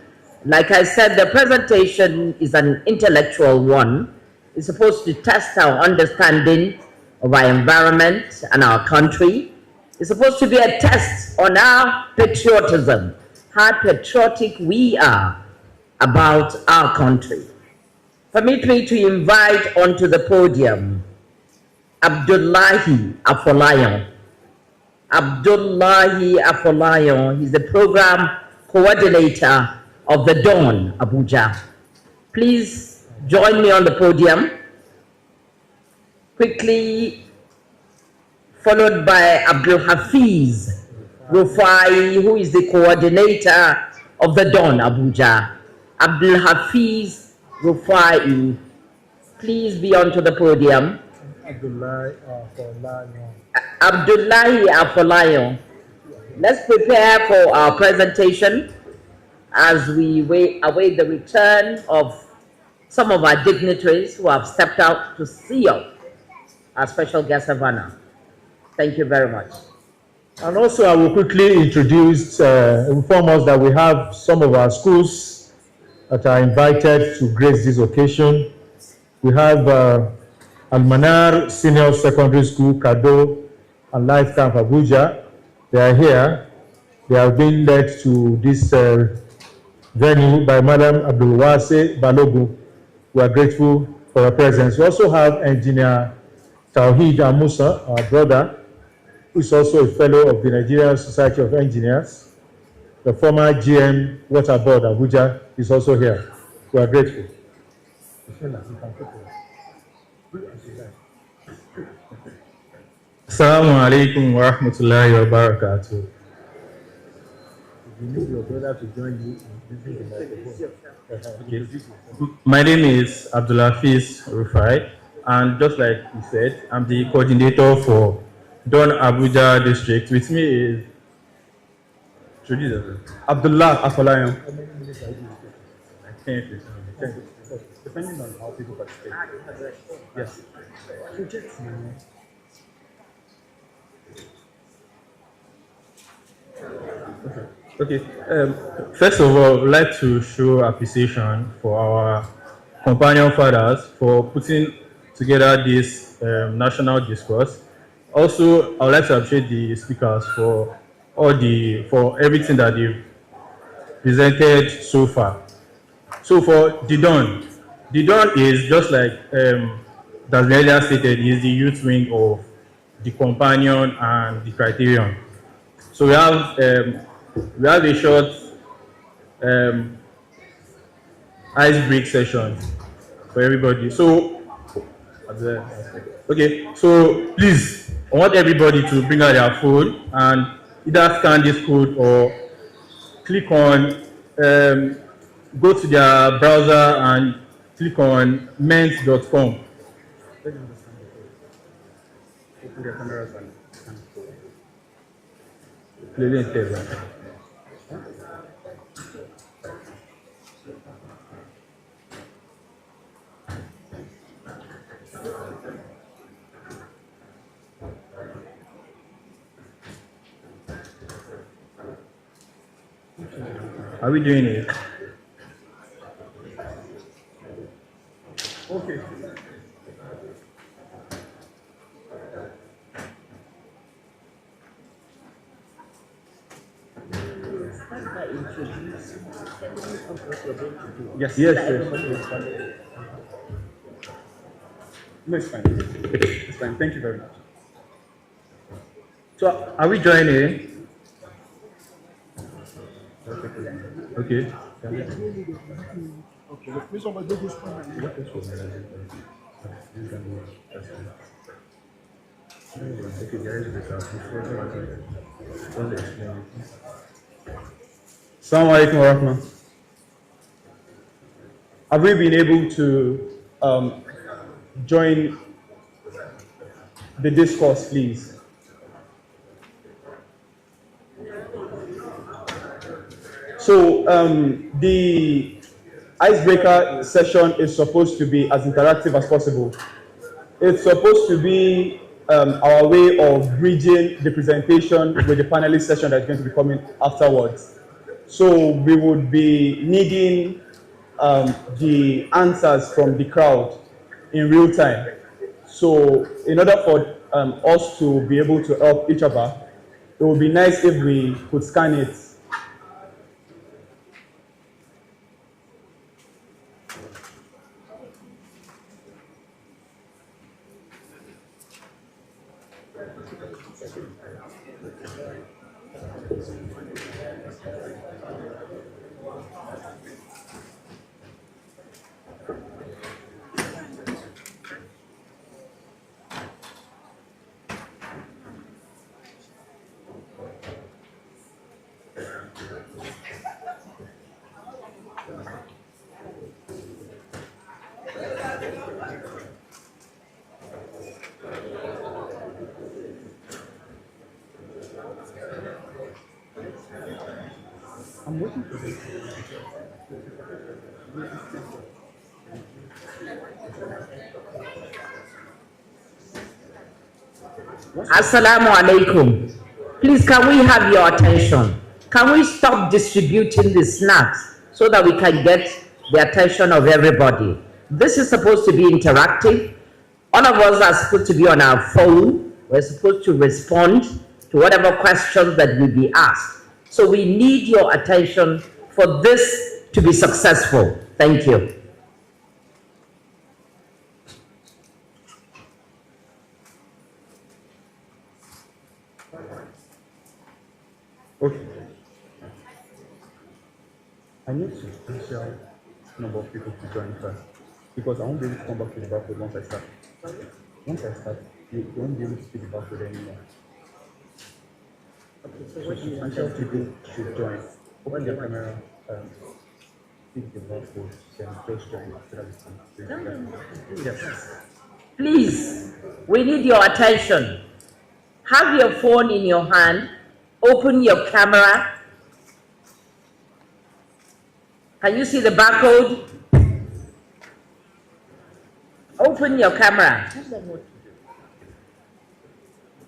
Like I said, the presentation is an intellectual one. It's supposed to test our understanding of our environment and our country. It's supposed to be a test on our patriotism, how patriotic we are about our country. Permit me to invite onto the podium Abdullahi Afolayan. Abdullahi Afolayan, he's the program coordinator of the Dawn, Abuja. Please join me on the podium. Quickly followed by Abdul Hafiz Rufai, who is the coordinator of the Dawn, Abuja. Abdul Hafiz Rufai, please be onto the podium. Abdullahi Afolayan. Abdullahi Afolayan. Let's prepare for our presentation as we await the return of some of our dignitaries who have stepped out to see us, our special guest of honor. Thank you very much. And also, I will quickly inform us that we have some of our schools that are invited to grace this occasion. We have Almanar Senior Secondary School, Kado, and Life Camp Abuja. They are here. They have been led to this venue by Madam Abdulwase Balogu. We are grateful for her presence. We also have Engineer Tawheed Amusa, our brother, who is also a fellow of the Nigerian Society of Engineers. The former GM Water Board Abuja is also here. We are grateful. Assalamu alaikum wa rahmatullahi wa barakatuh. You need your brother to join you in using the microphone. My name is Abdulhafiz Rufai, and just like he said, I'm the coordinator for Dawn Abuja District. With me is Abdullah Afolayan. How many minutes are you doing? 10, depending on how people participate. Yes. Okay. First of all, I'd like to show appreciation for our companion fathers for putting together this national discourse. Also, I would like to appreciate the speakers for everything that they've presented so far. So for the Dawn is just like that's earlier stated, is the youth wing of the companion and the criterion. So we have a short ice break session for everybody. So okay, so please, I want everybody to bring out their phone and either scan this code or click on go to their browser and click on ment.com. Are we doing it? Okay. Yes, yes. No, it's fine. It's fine. Thank you very much. So, are we joining? Okay. Assalamu alaikum wa rahmatullah. Have we been able to join the discourse, please? So the icebreaker session is supposed to be as interactive as possible. It's supposed to be our way of bridging the presentation with the panelist session that's going to be coming afterwards. So we would be needing the answers from the crowd in real time. So in order for us to be able to help each other, it would be nice if we could scan it. I'm waiting for this. Assalamu alaikum. Please, can we have your attention? Can we stop distributing the snacks so that we can get the attention of everybody? This is supposed to be interactive. All of us are supposed to be on our phone. We're supposed to respond to whatever questions that will be asked. So we need your attention for this to be successful. Thank you. Okay. I need substantial number of people to join first because I won't be able to come back to the barcode once I start. Once I start, you won't be able to see the barcode anymore. So substantial people should join. Open your camera, pick the barcode, then just join after that. Yes. Please, we need your attention. Have your phone in your hand. Open your camera. Can you see the barcode? Open your camera.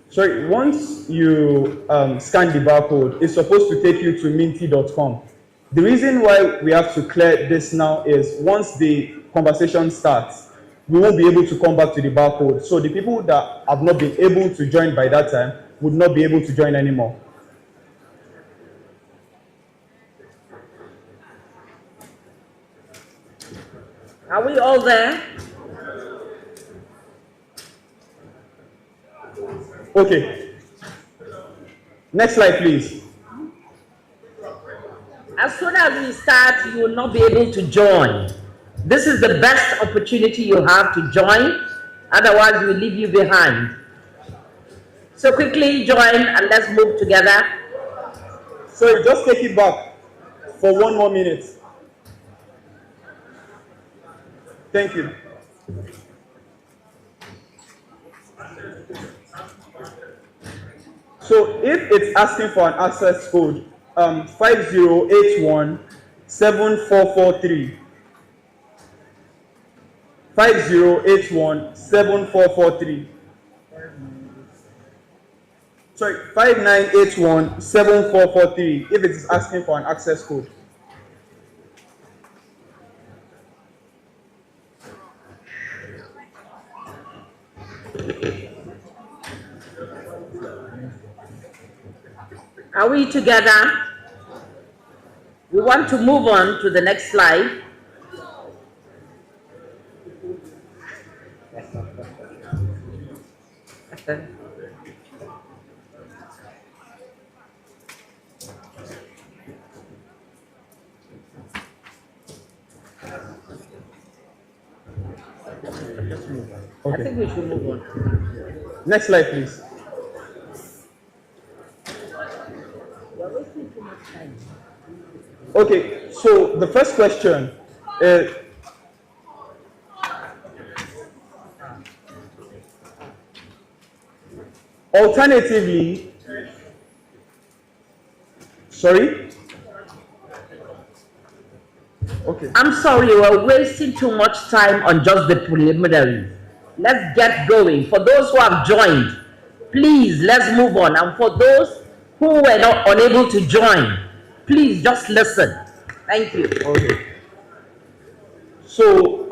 Sorry, once you scan the barcode, it's supposed to take you to minty.com. The reason why we have to clear this now is once the conversation starts, we won't be able to come back to the barcode. So the people that have not been able to join by that time would not be able to join anymore. Are we all there? Okay. Next slide, please. As soon as we start, you will not be able to join. This is the best opportunity you have to join. Otherwise, we leave you behind. So quickly join and let's move together. So just take it back for 1 more minute. Thank you. So if it's asking for an access code, 5081-7443. 5081-7443. Sorry, 59817443 if it is asking for an access code. Are we together? We want to move on to the next slide. Okay. I think we should move on. Next slide, please. We're wasting too much time. Okay, so the first question is, alternatively, sorry? Okay. I'm sorry, we're wasting too much time on just the preliminaries. Let's get going. For those who have joined, please, let's move on. And for those who were not unable to join, please just listen. Thank you. Okay. So,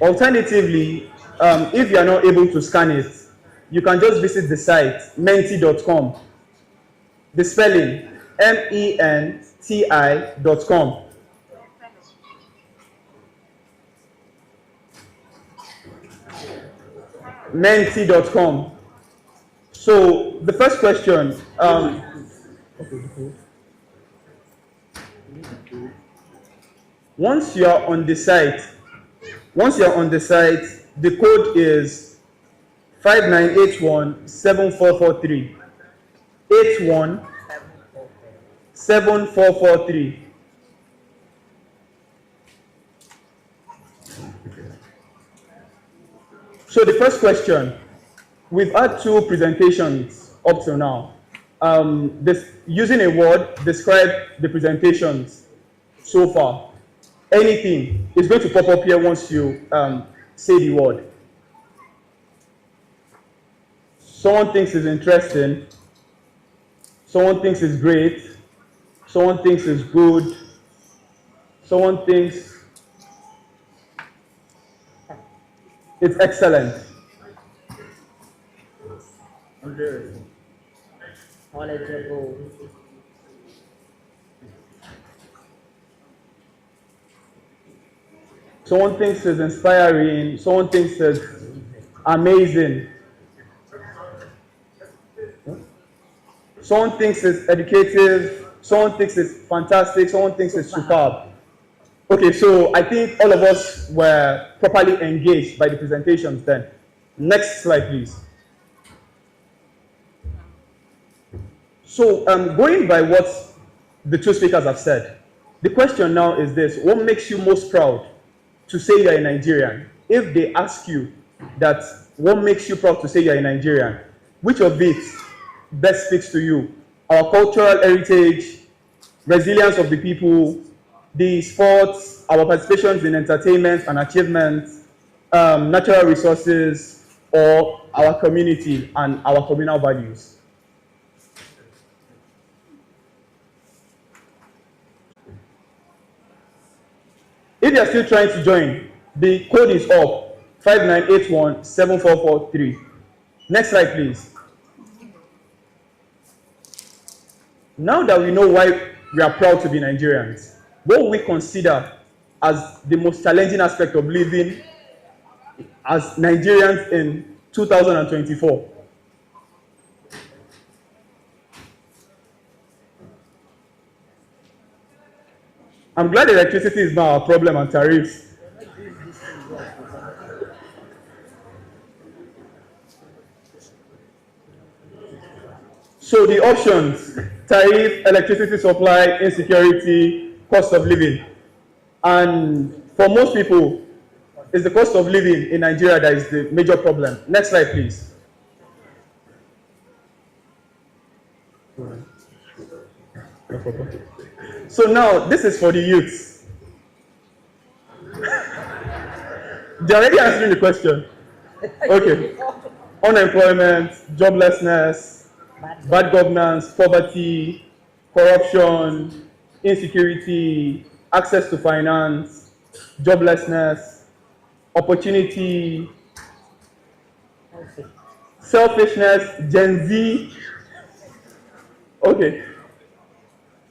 alternatively, if you are not able to scan it, you can just visit the site menti.com. The spelling menti.com. Menti.com. So the first question, once you are on the site, the code is 59817443. 817443. So the first question, we've had two presentations up till now. Using a word, describe the presentations so far. Anything is going to pop up here once you say the word. Someone thinks it's interesting. Someone thinks it's great. Someone thinks it's good. Someone thinks it's excellent. Knowledgeable. Someone thinks it's inspiring. Someone thinks it's amazing. Someone thinks it's educative. Someone thinks it's fantastic. Someone thinks it's superb. Okay, so I think all of us were properly engaged by the presentations then. Next slide, please. So going by what the two speakers have said, the question now is this: what makes you most proud to say you're a Nigerian? If they ask you that, what makes you proud to say you're a Nigerian, which of it best speaks to you? Our cultural heritage, resilience of the people, the sports, our participations in entertainment and achievements, natural resources, or our community and our communal values? If you are still trying to join, the code is up, 59817443. Next slide, please. Now that we know why we are proud to be Nigerians, what we consider as the most challenging aspect of living as Nigerians in 2024. I'm glad electricity is not our problem and tariffs. So the options: tariff, electricity supply, insecurity, cost of living. And for most people, it's the cost of living in Nigeria that is the major problem. Next slide, please. So now, this is for the youth. They're already answering the question. Okay. Unemployment, joblessness, bad governance, poverty, corruption, insecurity, access to finance, joblessness, opportunity, selfishness, Gen Z, okay,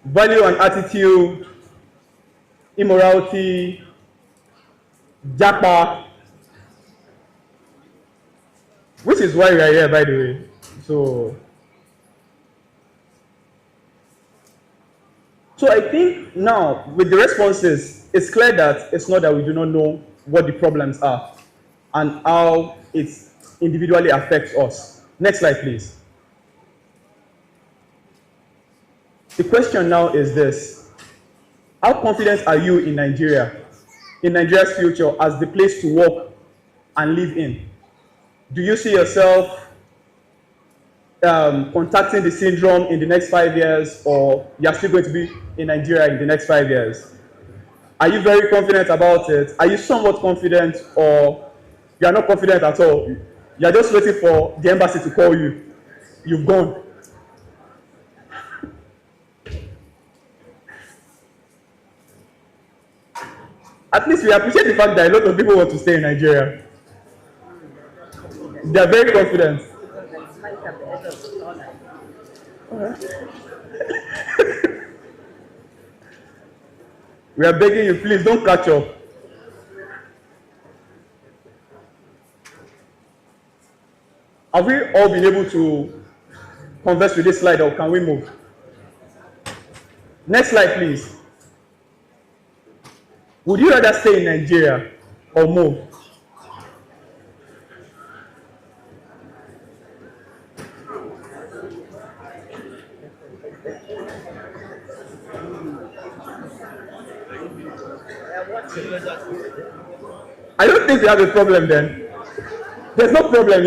value and attitude, immorality, japa, which is why we are here, by the way. So I think now, with the responses, it's clear that it's not that we do not know what the problems are and how it individually affects us. Next slide, please. The question now is this: how confident are you in Nigeria, in Nigeria's future as the place to work and live in? Do you see yourself contacting the syndrome in the next 5 years, or you're still going to be in Nigeria in the next 5 years? Are you very confident about it? Are you somewhat confident, or you're not confident at all? You're just waiting for the embassy to call you. You've gone. At least we appreciate the fact that a lot of people want to stay in Nigeria. They are very confident. We are begging you, please don't catch up. Have we all been able to converse with this slide, or can we move? Next slide, please. Would you rather stay in Nigeria or move? I don't think we have a problem then. There's no problem.